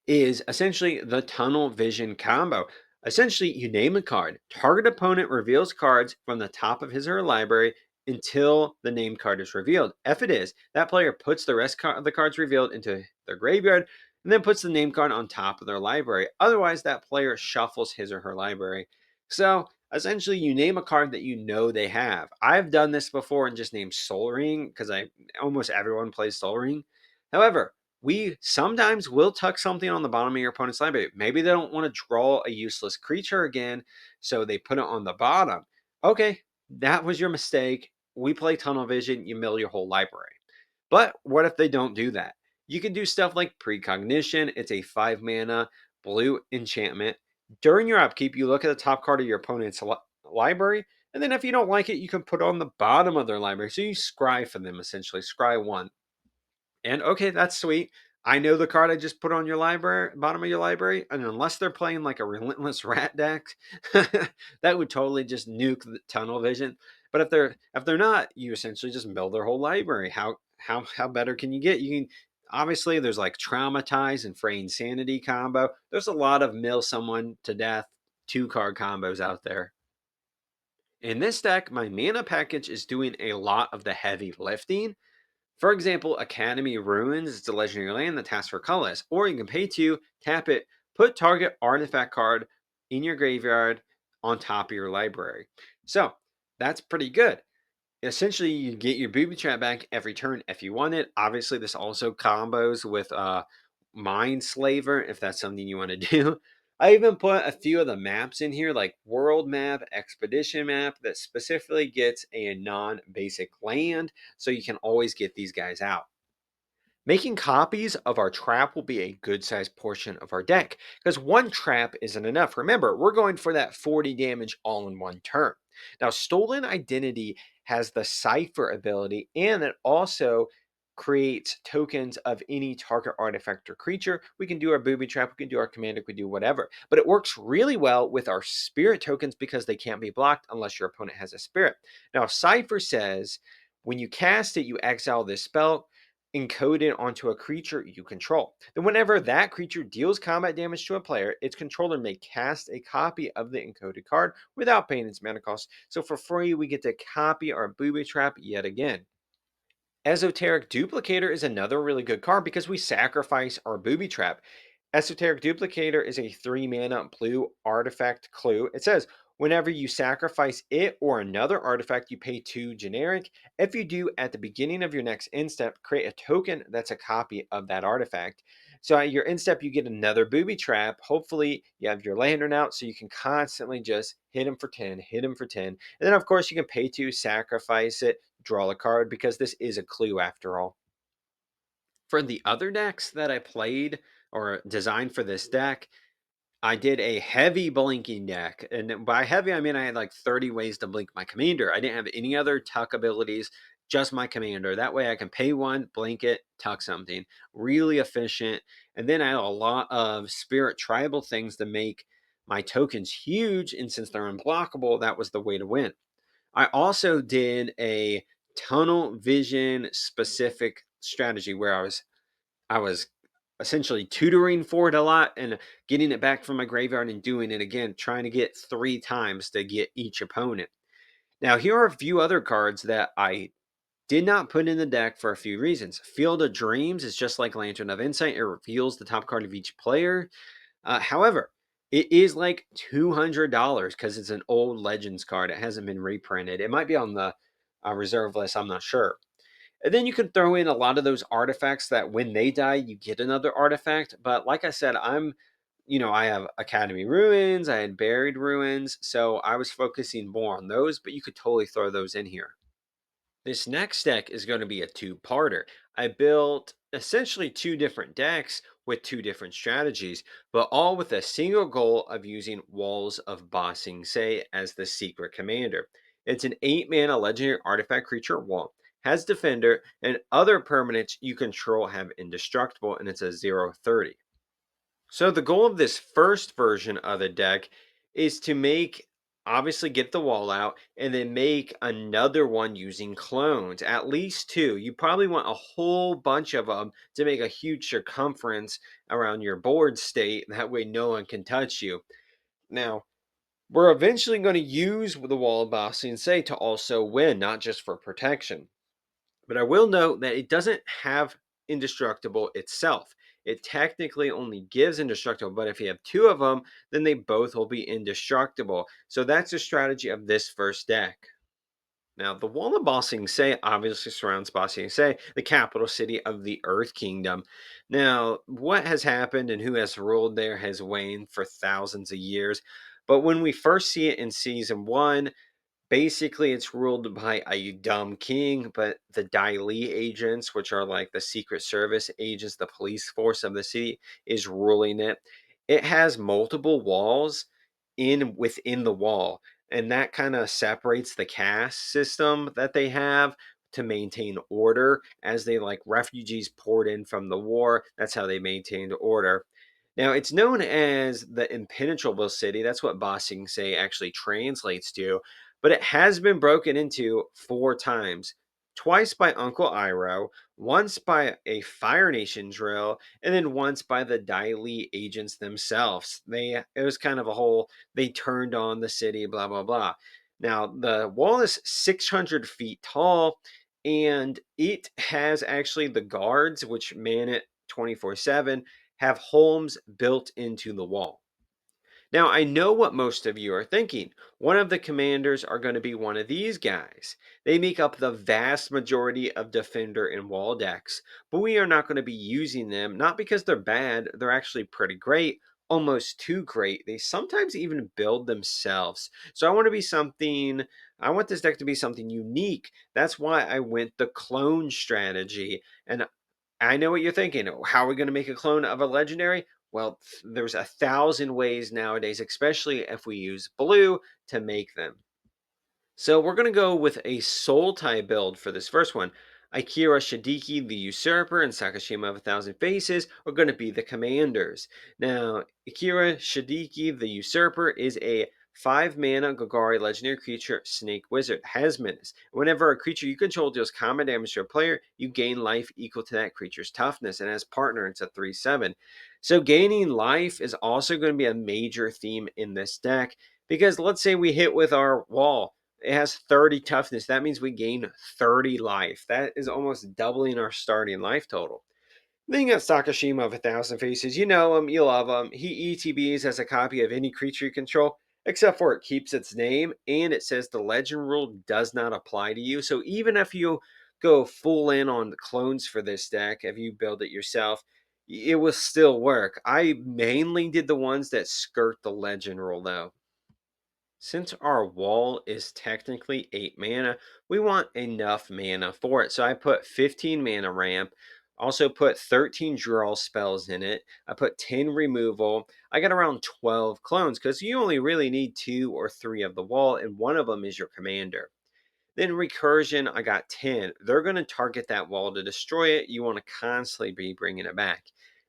is essentially the tunnel vision combo. Essentially, you name a card. Target opponent reveals cards from the top of his or her library until the named card is revealed. If it is, that player puts the rest of the cards revealed into their graveyard and then puts the named card on top of their library. Otherwise, that player shuffles his or her library. So essentially, you name a card that you know they have. I've done this before and just named Soul Ring because I almost everyone plays Soul Ring. However, we sometimes will tuck something on the bottom of your opponent's library. Maybe they don't want to draw a useless creature again, so they put it on the bottom. Okay, that was your mistake. We play tunnel vision, you mill your whole library. But what if they don't do that? You can do stuff like precognition. It's a 5 mana blue enchantment. During your upkeep, you look at the top card of your opponent's library, and then if you don't like it, you can put it on the bottom of their library. So you scry for them essentially, scry one. And okay, that's sweet. I know the card I just put on your library, bottom of your library, and unless they're playing like a relentless rat deck, that would totally just nuke the tunnel vision. But if they're not, you essentially just build their whole library. How better can you get? You can obviously there's like traumatize and fray insanity combo. There's a lot of mill someone to death 2 card combos out there. In this deck, my mana package is doing a lot of the heavy lifting. For example, Academy Ruins is a legendary land that tasks for colorless, or you can pay 2, tap it, put target artifact card in your graveyard on top of your library. So that's pretty good. Essentially, you get your booby trap back every turn if you want it. Obviously, this also combos with Mind Slaver if that's something you want to do. I even put a few of the maps in here, like World Map, Expedition Map, that specifically gets a non-basic land, so you can always get these guys out. Making copies of our trap will be a good sized portion of our deck because one trap isn't enough. Remember, we're going for that 40 damage all in one turn. Now, Stolen Identity has the Cipher ability and it also creates tokens of any target artifact or creature. We can do our booby trap, we can do our commander, we can do whatever. But it works really well with our spirit tokens because they can't be blocked unless your opponent has a spirit. Now, Cipher says when you cast it, you exile this spell encoded onto a creature you control. Then, whenever that creature deals combat damage to a player, its controller may cast a copy of the encoded card without paying its mana cost. So, for free, we get to copy our booby trap yet again. Esoteric Duplicator is another really good card because we sacrifice our booby trap. Esoteric Duplicator is a 3 mana blue artifact clue. It says, whenever you sacrifice it or another artifact, you pay 2 generic. If you do, at the beginning of your next end step, create a token that's a copy of that artifact. So at your end step, you get another booby trap. Hopefully, you have your lantern out so you can constantly just hit him for 10, hit him for 10. And then, of course, you can pay 2, sacrifice it, draw a card because this is a clue after all. For the other decks that I played or designed for this deck, I did a heavy blinking deck. And by heavy, I mean I had like 30 ways to blink my commander. I didn't have any other tuck abilities, just my commander. That way I can pay 1, blink it, tuck something. Really efficient. And then I had a lot of spirit tribal things to make my tokens huge. And since they're unblockable, that was the way to win. I also did a tunnel vision specific strategy where I was essentially tutoring for it a lot and getting it back from my graveyard and doing it again, trying to get 3 times to get each opponent. Now, here are a few other cards that I did not put in the deck for a few reasons. Field of Dreams is just like Lantern of Insight. It reveals the top card of each player. However, it is like $200 because it's an old Legends card. It hasn't been reprinted. It might be on the reserve list. I'm not sure. And then you can throw in a lot of those artifacts that when they die, you get another artifact. But like I said, I have Academy Ruins, I had Buried Ruins. So I was focusing more on those, but you could totally throw those in here. This next deck is going to be a 2-parter. I built essentially 2 different decks. with two different strategies, but all with a single goal of using Walls of Ba Sing Se as the secret commander. It's an 8 mana legendary artifact creature wall, has defender, and other permanents you control have indestructible, and it's a 0/30. So the goal of this first version of the deck is to make obviously get the wall out and then make another one using clones, at least two. You probably want a whole bunch of them to make a huge circumference around your board state. That way no one can touch you. Now, we're eventually going to use the wall of bossing and say to also win, not just for protection. But I will note that it doesn't have indestructible itself. It technically only gives indestructible, but if you have two of them, then they both will be indestructible. So that's the strategy of this first deck. Now, the Wall of Ba Sing Se obviously surrounds Ba Sing Se, the capital city of the Earth Kingdom. Now, what has happened and who has ruled there has waned for thousands of years. But when we first see it in season one, basically, it's ruled by a dumb king, but the Dai Li agents, which are like the Secret Service agents, the police force of the city, is ruling it. It has multiple walls in within the wall, and that kind of separates the caste system that they have to maintain order as they like refugees poured in from the war. That's how they maintained order. Now, it's known as the impenetrable city. That's what Ba Sing Se actually translates to, but it has been broken into 4 times. Twice by Uncle Iroh, once by a Fire Nation drill, and then once by the Dai Li agents themselves. It was kind of a whole they turned on the city, blah blah blah. Now the wall is 600 feet tall, and it has actually the guards, which man it 24/7, have homes built into the wall. Now, I know what most of you are thinking. One of the commanders are going to be one of these guys. They make up the vast majority of defender and wall decks, but we are not going to be using them, not because they're bad, they're actually pretty great, almost too great. They sometimes even build themselves. So I want this deck to be something unique. That's why I went the clone strategy. And I know what you're thinking. How are we going to make a clone of a legendary? Well, there's 1,000 ways nowadays, especially if we use blue to make them. So we're going to go with a soul tie build for this first one. Akira Shidiki, the Usurper, and Sakashima of 1,000 Faces are going to be the commanders. Now, Akira Shidiki, the Usurper, is a 5 mana Golgari legendary creature, Snake Wizard, has menace. Whenever a creature you control deals combat damage to a player, you gain life equal to that creature's toughness, and as partner, it's a 3/7. So gaining life is also going to be a major theme in this deck, because let's say we hit with our wall. It has 30 toughness. That means we gain 30 life. That is almost doubling our starting life total. Then you got Sakashima of 1,000 Faces. You know him, you love him. He ETBs as a copy of any creature you control, except for it keeps its name, and it says the legend rule does not apply to you. So even if you go full in on the clones for this deck, if you build it yourself, it will still work. I mainly did the ones that skirt the legend rule, though. Since our wall is technically 8 mana, we want enough mana for it. So I put 15 mana ramp, also put 13 draw spells in it. I put 10 removal. I got around 12 clones because you only really need 2 or 3 of the wall, and one of them is your commander. Then recursion, I got 10. They're going to target that wall to destroy it. You want to constantly be bringing it back.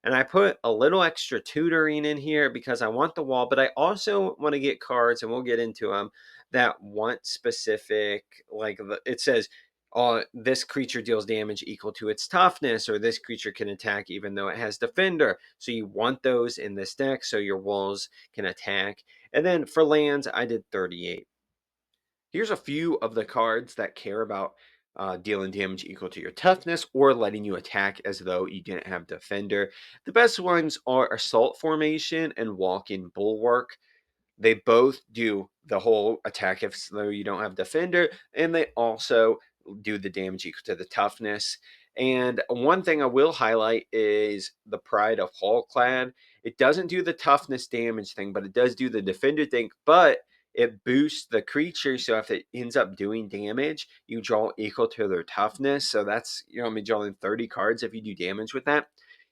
And I put a little extra tutoring in here because I want the wall, but I also want to get cards, and we'll get into them, that want specific, like it says, oh, this creature deals damage equal to its toughness, or this creature can attack even though it has defender. So you want those in this deck so your walls can attack. And then for lands, I did 38. Here's a few of the cards that care about dealing damage equal to your toughness or letting you attack as though you didn't have defender. The best ones are Assault Formation and Walking Bulwark. They both do the whole attack if though you don't have defender, and they also do the damage equal to the toughness. And one thing I will highlight is the Pride of Hallclad. It doesn't do the toughness damage thing, but it does do the defender thing. But it boosts the creature, so if it ends up doing damage, you draw equal to their toughness. So that's, you know, I mean, drawing 30 cards if you do damage with that.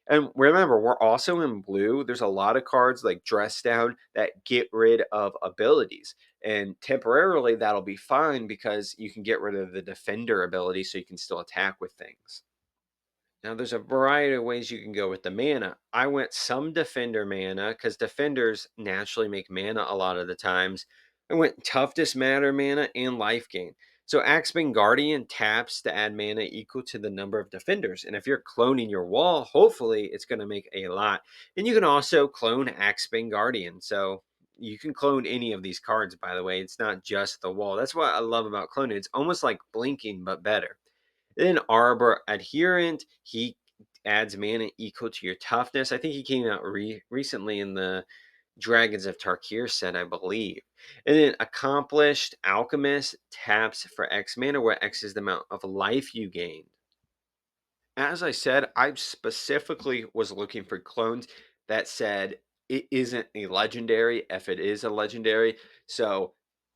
And remember, we're also in blue. There's a lot of cards like Dress Down that get rid of abilities. And temporarily, that'll be fine because you can get rid of the defender ability so you can still attack with things. Now, there's a variety of ways you can go with the mana. I went some defender mana because defenders naturally make mana a lot of the times. I went toughness matter mana and life gain. So Axebane Guardian taps to add mana equal to the number of defenders. And if you're cloning your wall, hopefully it's going to make a lot. And you can also clone Axebane Guardian. So you can clone any of these cards, by the way. It's not just the wall. That's what I love about cloning. It's almost like blinking, but better. Then Arbor Adherent, he adds mana equal to your toughness. I think he came out recently in the Dragons of Tarkir set, I believe. And then Accomplished Alchemist taps for X mana, where X is the amount of life you gain. As I said, I specifically was looking for clones that said it isn't a legendary if it is a legendary. So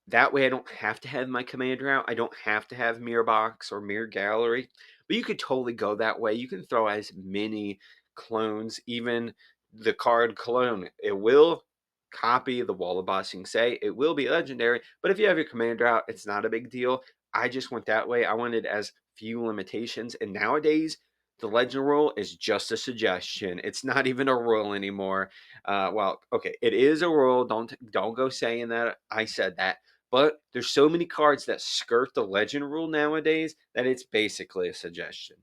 that way I don't have to have my commander out. I don't have to have Mirror Box or Mirror Gallery. But you could totally go that way. You can throw as many clones, even the card clone. It will copy the Wall of Bossing Say. It will be legendary. But if you have your commander out, it's not a big deal. I just went that way. I wanted as few limitations. And nowadays, the legend rule is just a suggestion. It's not even a rule anymore. Well, okay, it is a rule. Don't go saying that I said that. But there's so many cards that skirt the legend rule nowadays that it's basically a suggestion.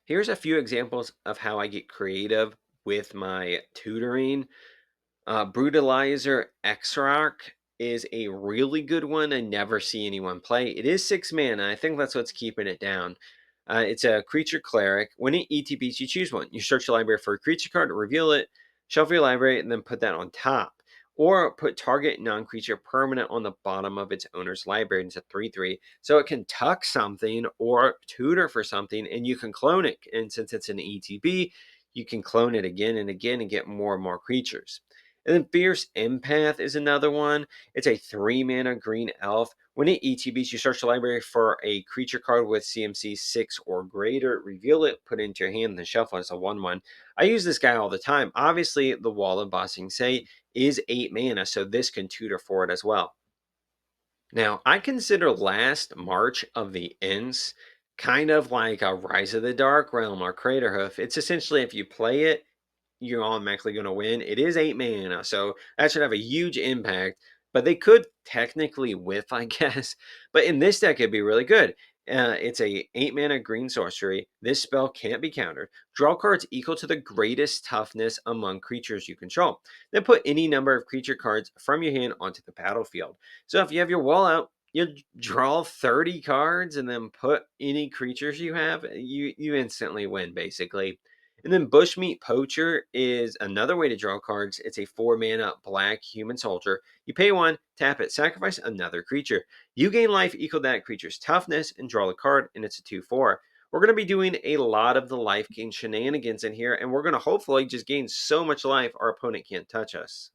Here's a few examples of how I get creative with my tutoring. Brutalizer Exarch is a really good one I never see anyone play. It is 6 mana. I think that's what's keeping it down. It's a creature cleric. When it ETBs, you choose one. You search your library for a creature card, reveal it, shuffle your library, and then put that on top. Or put target non creature permanent on the bottom of its owner's library. It's a 3/3. So it can tuck something or tutor for something, and you can clone it. And since it's an ETB, you can clone it again and again and get more and more creatures. And then Fierce Empath is another one. It's a 3 mana green elf. When it ETBs, you search the library for a creature card with CMC 6 or greater, reveal it, put it into your hand, then shuffle. It's a 1/1. I use this guy all the time. Obviously, the Wall of Bossing Say is 8 mana, so this can tutor for it as well. Now, I consider Last March of the Ents kind of like a Rise of the Dark Realm or Craterhoof. It's essentially if you play it, you're automatically going to win. It is 8 mana, so that should have a huge impact. But they could technically whiff, I guess. But in this deck, it'd be really good. It's a 8 mana green sorcery. This spell can't be countered. Draw cards equal to the greatest toughness among creatures you control. Then put any number of creature cards from your hand onto the battlefield. So if you have your wall out, you draw 30 cards and then put any creatures you have, you instantly win, basically. And then Bushmeat Poacher is another way to draw cards. It's a 4 mana black human soldier. You pay one, tap it, sacrifice another creature. You gain life equal to that creature's toughness and draw the card, and it's a 2/4. We're going to be doing a lot of the life gain shenanigans in here, and we're going to hopefully just gain so much life our opponent can't touch us.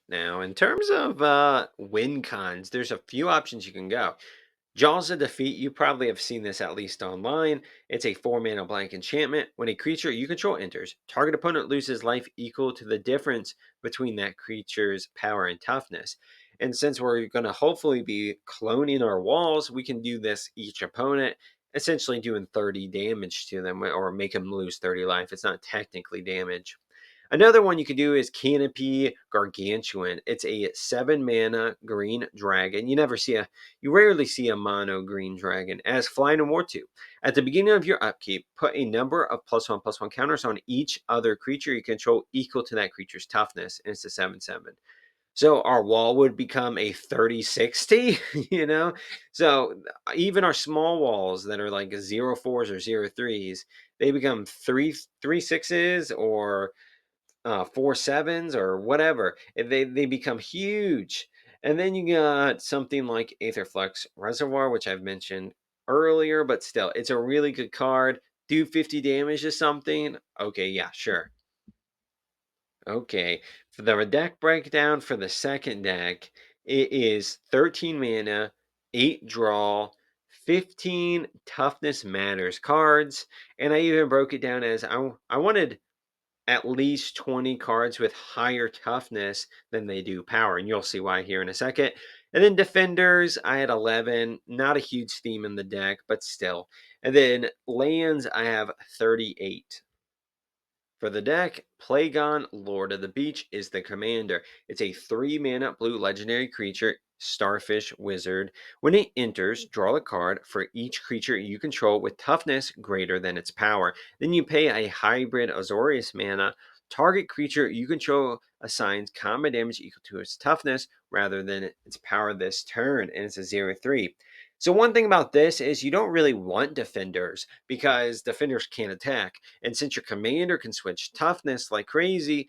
Now, in terms of win cons, there's a few options you can go. Jaws of Defeat, you probably have seen this at least online. It's a 4 mana blank enchantment. When a creature you control enters, target opponent loses life equal to the difference between that creature's power and toughness. And since we're going to hopefully be cloning our walls, we can do this each opponent, essentially doing 30 damage to them or make them lose 30 life. It's not technically damage. Another one you can do is Canopy Gargantuan. It's a 7 mana green dragon. You rarely see a mono green dragon as Fly No More 2. At the beginning of your upkeep, put a number of +1/+1 counters on each other creature you control equal to that creature's toughness, and it's a 7/7. So our wall would become a 30/60, you know? So even our small walls that are like 0/4s or 0/3s, they become three sixes or 4/7s or whatever. They become huge. And then you got something like Aetherflux Reservoir, which I've mentioned earlier, but still, it's a really good card. Do 50 damage to something? Okay, yeah, sure. Okay, for the deck breakdown for the second deck, it is 13 mana, 8 draw, 15 toughness matters cards, and I even broke it down as I wanted at least 20 cards with higher toughness than they do power, and you'll see why here in a second. And then defenders, I had 11, not a huge theme in the deck, but still. And then lands, I have 38. For the deck, Plagon, Lord of the Beach, is the commander. It's a 3-mana blue legendary creature, starfish wizard. When it enters, draw a card for each creature you control with toughness greater than its power. Then you pay a hybrid Azorius mana. Target creature you control assigns combat damage equal to its toughness rather than its power this turn, and it's a 0/3. So, one thing about this is you don't really want defenders because defenders can't attack. And since your commander can switch toughness like crazy,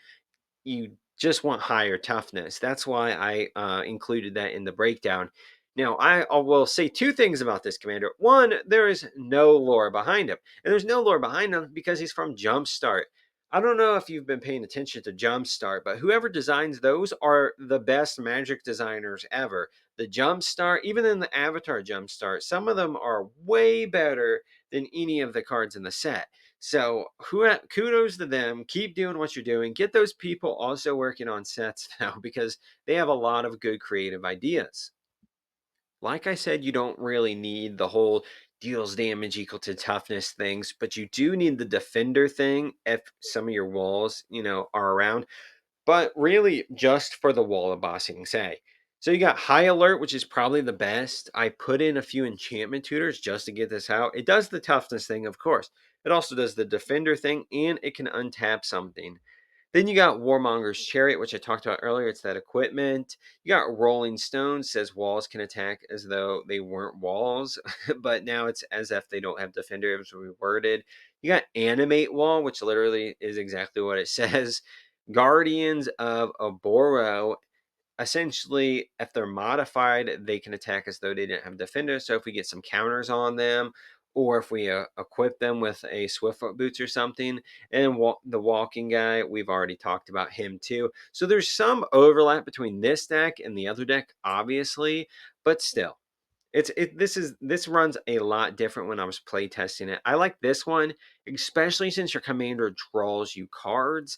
you just want higher toughness. That's why I included that in the breakdown. Now, I will say two things about this commander. One, there is no lore behind him. And there's no lore behind him because he's from Jumpstart. I don't know if you've been paying attention to Jumpstart, but whoever designs those are the best magic designers ever. The Jumpstart, even in the Avatar Jumpstart, some of them are way better than any of the cards in the set. So kudos to them. Keep doing what you're doing. Get those people also working on sets now because they have a lot of good creative ideas. Like I said, you don't really need the whole deals damage equal to toughness things, but you do need the defender thing if some of your walls, are around, but really just for the wall of bossing say. So you got high alert, which is probably the best. I put in a few enchantment tutors just to get this out. It does the toughness thing, of course. It also does the defender thing, and it can untap something. Then you got Warmonger's Chariot, which I talked about earlier. It's that equipment. You got Rolling Stone, says walls can attack as though they weren't walls, but now it's as if they don't have defender. It was reworded. You got Animate Wall, which literally is exactly what it says. Guardians of Oboro, essentially, if they're modified, they can attack as though they didn't have defenders. So if we get some counters on them, or if we equip them with a Swiftfoot boots or something, and the walking guy, we've already talked about him too. So there's some overlap between this deck and the other deck, obviously, but still. This runs a lot different when I was play testing it. I like this one, especially since your commander draws you cards.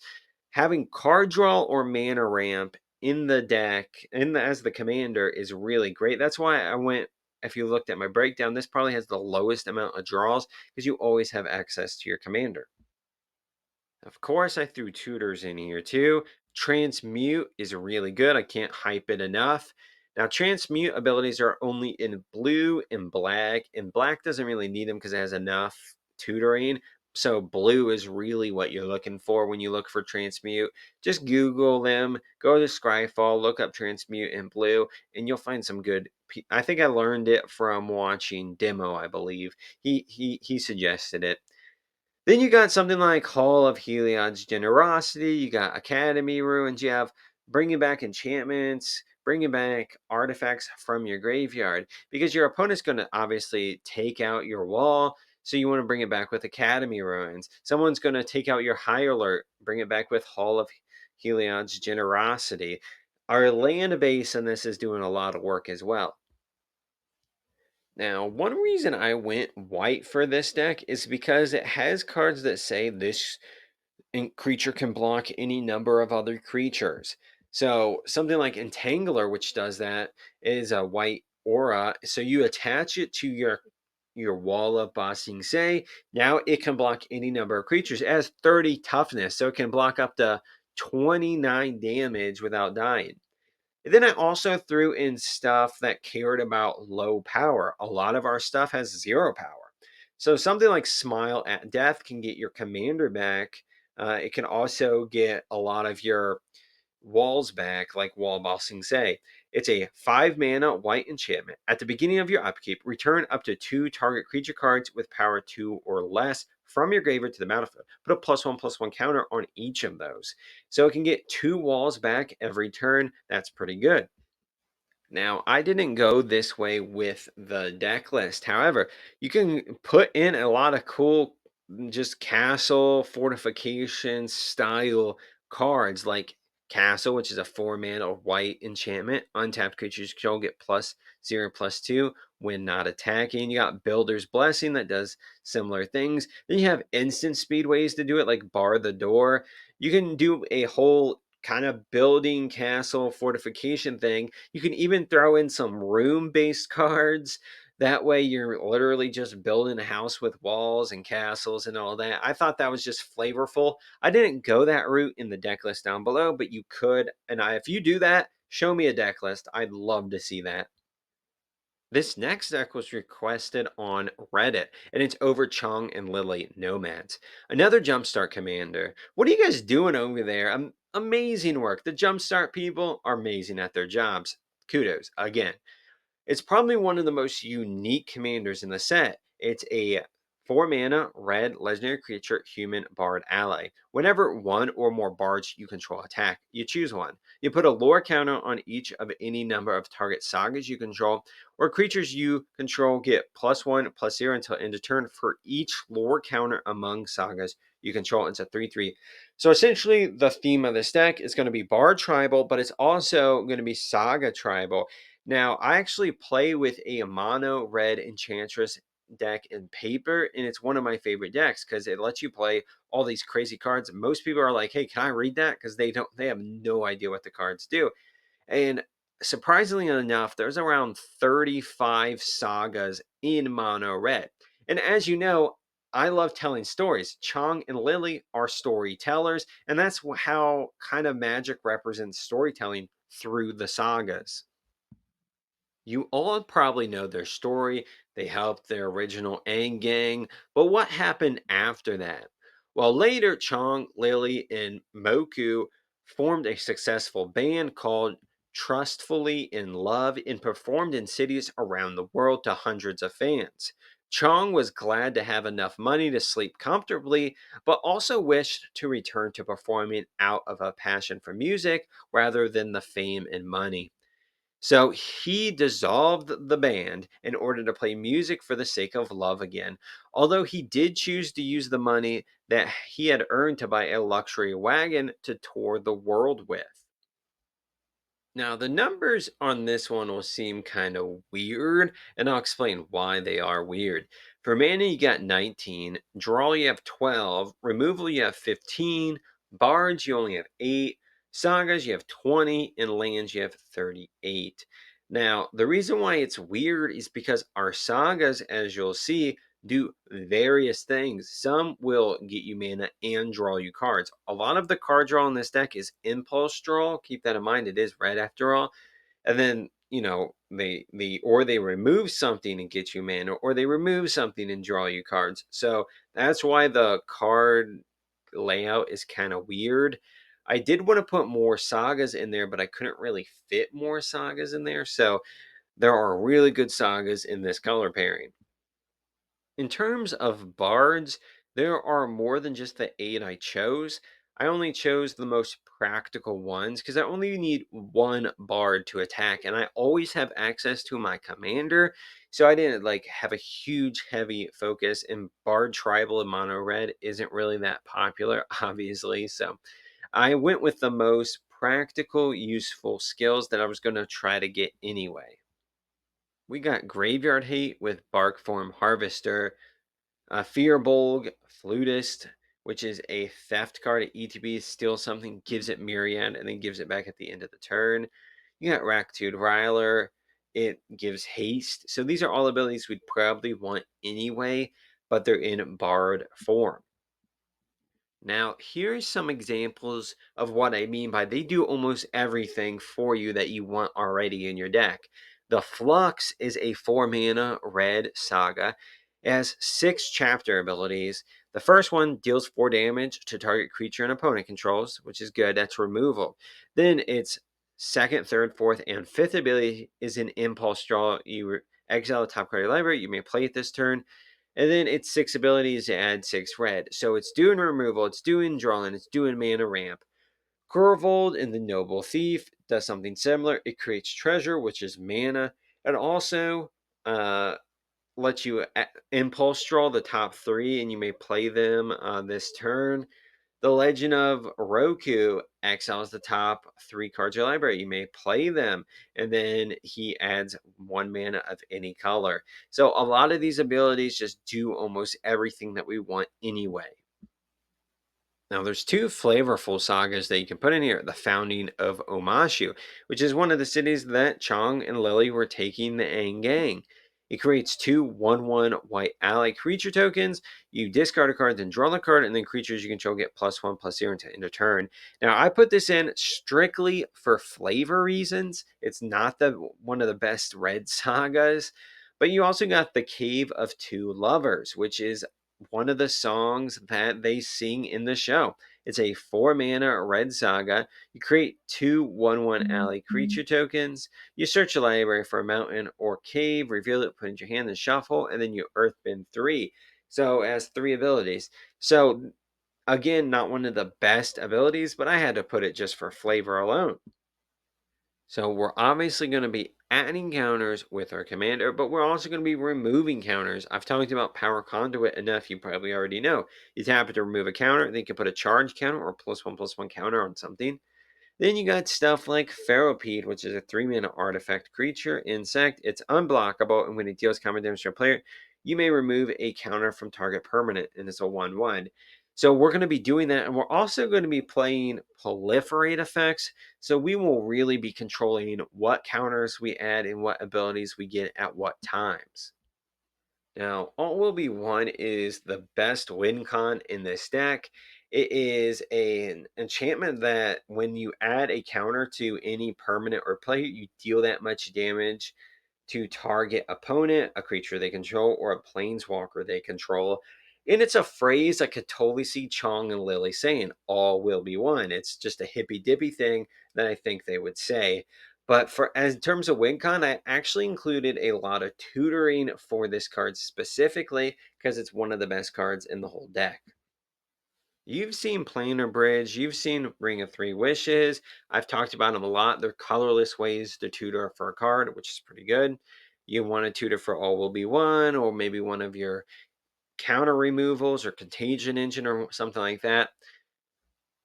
Having card draw or mana ramp in the deck as the commander is really great. That's why I went. If you looked at my breakdown, this probably has the lowest amount of draws because you always have access to your commander. Of course, I threw tutors in here too. Transmute is really good. I can't hype it enough. Now, transmute abilities are only in blue and black, and black doesn't really need them because it has enough tutoring. So, blue is really what you're looking for when you look for transmute. Just Google them, go to Scryfall, look up transmute in blue, and you'll find some good. I think I learned it from watching Demo, I believe. He suggested it. Then you got something like Hall of Heliod's Generosity, you got Academy Ruins, you have bringing back enchantments, bringing back artifacts from your graveyard, because your opponent's going to obviously take out your wall, so you want to bring it back with Academy Ruins. Someone's going to take out your High Alert, bring it back with Hall of Heliod's Generosity. Our land base in this is doing a lot of work as well. Now, one reason I went white for this deck is because it has cards that say this creature can block any number of other creatures. So, something like Entangler, which does that, is a white aura. So, you attach it to your wall of Bossing Say. Now, it can block any number of creatures. It has 30 toughness, so it can block up to 29 damage without dying. And then I also threw in stuff that cared about low power. A lot of our stuff has 0 power. So something like Smile at Death can get your commander back. It can also get a lot of your walls back, like Wall Bossing Say. It's a 5-mana white enchantment. At the beginning of your upkeep, return up to 2 target creature cards with power 2 or less from your graveyard to the battlefield. Put a +1/+1 counter on each of those. So it can get 2 walls back every turn. That's pretty good. Now, I didn't go this way with the deck list. However, you can put in a lot of cool, just castle fortification style cards like Castle, which is a 4 mana white enchantment. Untapped creatures control get +0/+2 when not attacking. You got Builder's Blessing that does similar things. Then you have instant speed ways to do it, like Bar the Door. You can do a whole kind of building castle fortification thing. You can even throw in some room based cards. That way, you're literally just building a house with walls and castles and all that. I thought that was just flavorful. I didn't go that route in the deck list down below, but you could. And if you do that, show me a deck list. I'd love to see that. This next deck was requested on Reddit, and it's over Chong and Lily Nomads. Another Jumpstart commander. What are you guys doing over there? Amazing work. The Jumpstart people are amazing at their jobs. Kudos again. It's probably one of the most unique commanders in the set. It's a 4 mana red legendary creature human bard ally. Whenever one or more bards you control attack, you choose one. You put a lore counter on each of any number of target sagas you control, or creatures you control get +1/+0 until end of turn for each lore counter among sagas you control. It's a 3/3. So essentially, the theme of this deck is going to be Bard Tribal, but it's also going to be Saga Tribal. Now, I actually play with a mono red Enchantress deck in paper, and it's one of my favorite decks because it lets you play all these crazy cards. Most people are like, "Hey, can I read that?" Because they have no idea what the cards do. And surprisingly enough, there's around 35 sagas in mono red. And as you know, I love telling stories. Chong and Lily are storytellers, and that's how kind of Magic represents storytelling through the sagas. You all probably know their story. They helped their original Aang gang, but what happened after that? Well, later, Chong, Lily, and Moku formed a successful band called Trustfully in Love and performed in cities around the world to hundreds of fans. Chong was glad to have enough money to sleep comfortably, but also wished to return to performing out of a passion for music rather than the fame and money. So he dissolved the band in order to play music for the sake of love again, although he did choose to use the money that he had earned to buy a luxury wagon to tour the world with. Now, the numbers on this one will seem kind of weird, and I'll explain why they are weird. For mana, you got 19, draw, you have 12, removal, you have 15, bards, you only have 8, sagas, you have 20, and lands, you have 38. Now, the reason why it's weird is because our sagas, as you'll see, do various things. Some will get you mana and draw you cards. A lot of the card draw in this deck is impulse draw. Keep that in mind. It is red after all. And then, they remove something and get you mana, or they remove something and draw you cards. So that's why the card layout is kind of weird. I did want to put more sagas in there, but I couldn't really fit more sagas in there. So there are really good sagas in this color pairing. In terms of bards, there are more than just the 8 I chose. I only chose the most practical ones because I only need one bard to attack, and I always have access to my commander, so I didn't like have a huge heavy focus. And Bard Tribal and Mono Red isn't really that popular, obviously. So I went with the most practical, useful skills that I was going to try to get anyway. We got Graveyard Hate with Bark Form Harvester, Fearbolg, Flutist, which is a theft card at ETB, steals something, gives it Myriad, and then gives it back at the end of the turn. You got Raktude Ryler, it gives haste. So these are all abilities we'd probably want anyway, but they're in Bard form. Now, here's some examples of what I mean by they do almost everything for you that you want already in your deck. The Flux is a 4 mana red saga. It has 6 chapter abilities. The first one deals 4 damage to target creature an opponent controls, which is good. That's removal. Then its second, third, fourth, and fifth ability is an impulse draw. You exile a top card of your library. You may play it this turn. And then its 6 abilities to add 6 red. So it's doing removal, it's doing drawing, it's doing mana ramp. Corvold in the Noble Thief does something similar. It creates treasure, which is mana, and also uh, lets you impulse draw the top 3, and you may play them this turn. The Legend of Roku exiles the top three cards of your library. You may play them, and then he adds 1 mana of any color. So a lot of these abilities just do almost everything that we want anyway. Now, there's two flavorful sagas that you can put in here. The founding of Omashu, which is one of the cities that Chong and Lily were taking the Aang Gang. It creates two 1/1 white ally creature tokens. You discard a card, then draw the card, and then creatures you control get +1/+0 until end of turn. Now, I put this in strictly for flavor reasons. It's not one of the best red sagas, but you also got the Cave of Two Lovers, which is one of the songs that they sing in the show. It's a 4 mana red saga. You create two 1/1 ally creature tokens. You search your library for a mountain or cave, reveal it, put it in your hand, and shuffle, and then you earthbend 3. So it has 3 abilities. So again, not one of the best abilities, but I had to put it just for flavor alone. So we're obviously going to be adding counters with our commander, but we're also going to be removing counters. I've talked about power conduit enough, you probably already know. You tap it to remove a counter, then you can put a charge counter or +1/+1 counter on something. Then you got stuff like Ferropede, which is a 3 mana artifact creature, insect. It's unblockable, and when it deals combat damage to a player, you may remove a counter from target permanent, and it's a 1/1. So we're going to be doing that, and we're also going to be playing proliferate effects. So we will really be controlling what counters we add and what abilities we get at what times. Now, All Will Be One is the best win con in this deck. It is an enchantment that when you add a counter to any permanent or player, you deal that much damage to target opponent, a creature they control, or a planeswalker they control. And it's a phrase I could totally see Chong and Lily saying, all will be one. It's just a hippy dippy thing that I think they would say. But for as in terms of WinCon, I actually included a lot of tutoring for this card specifically because it's one of the best cards in the whole deck. You've seen Planar Bridge, you've seen Ring of Three Wishes. I've talked about them a lot. They're colorless ways to tutor for a card, which is pretty good. You want to tutor for All Will Be One, or maybe one of your counter removals or Contagion Engine or something like that.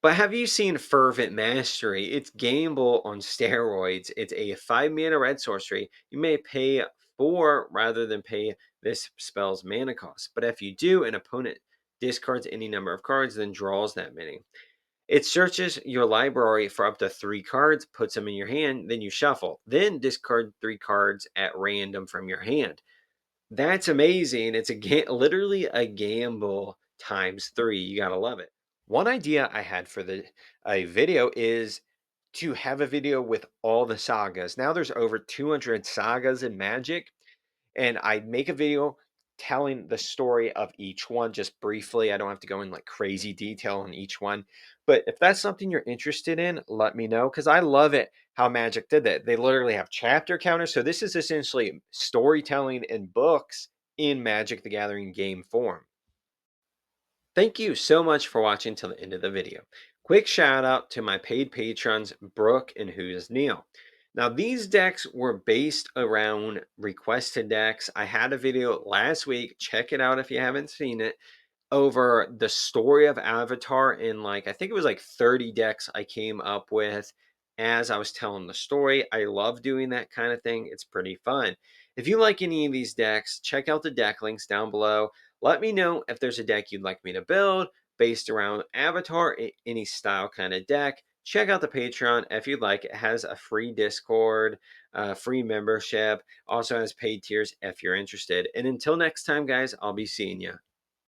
But have you seen Fervent Mastery? It's Gamble on steroids. It's a 5 mana red sorcery. You may pay 4 rather than pay this spell's mana cost. But if you do, an opponent discards any number of cards, then draws that many. It searches your library for up to 3 cards, puts them in your hand, then you shuffle. Then discard 3 cards at random from your hand. That's amazing. It's literally a gamble times 3. You gotta love it. One idea I had for the a video is to have a video with all the sagas. Now there's over 200 sagas in Magic, and I make a video telling the story of each one just briefly. I don't have to go in like crazy detail on each one. But if that's something you're interested in, let me know because I love it how Magic did that. They literally have chapter counters. So this is essentially storytelling in books in Magic the Gathering game form. Thank you so much for watching till the end of the video. Quick shout out to my paid patrons, Brooke and Who's Neil. Now, these decks were based around requested decks. I had a video last week. Check it out if you haven't seen it over the story of Avatar in I think it was like 30 decks I came up with as I was telling the story. I love doing that kind of thing. It's pretty fun. If you like any of these decks, check out the deck links down below. Let me know if there's a deck you'd like me to build based around Avatar, any style kind of deck. Check out the Patreon if you'd like. It has a free Discord, free membership, also has paid tiers if you're interested. And until next time, guys, I'll be seeing you.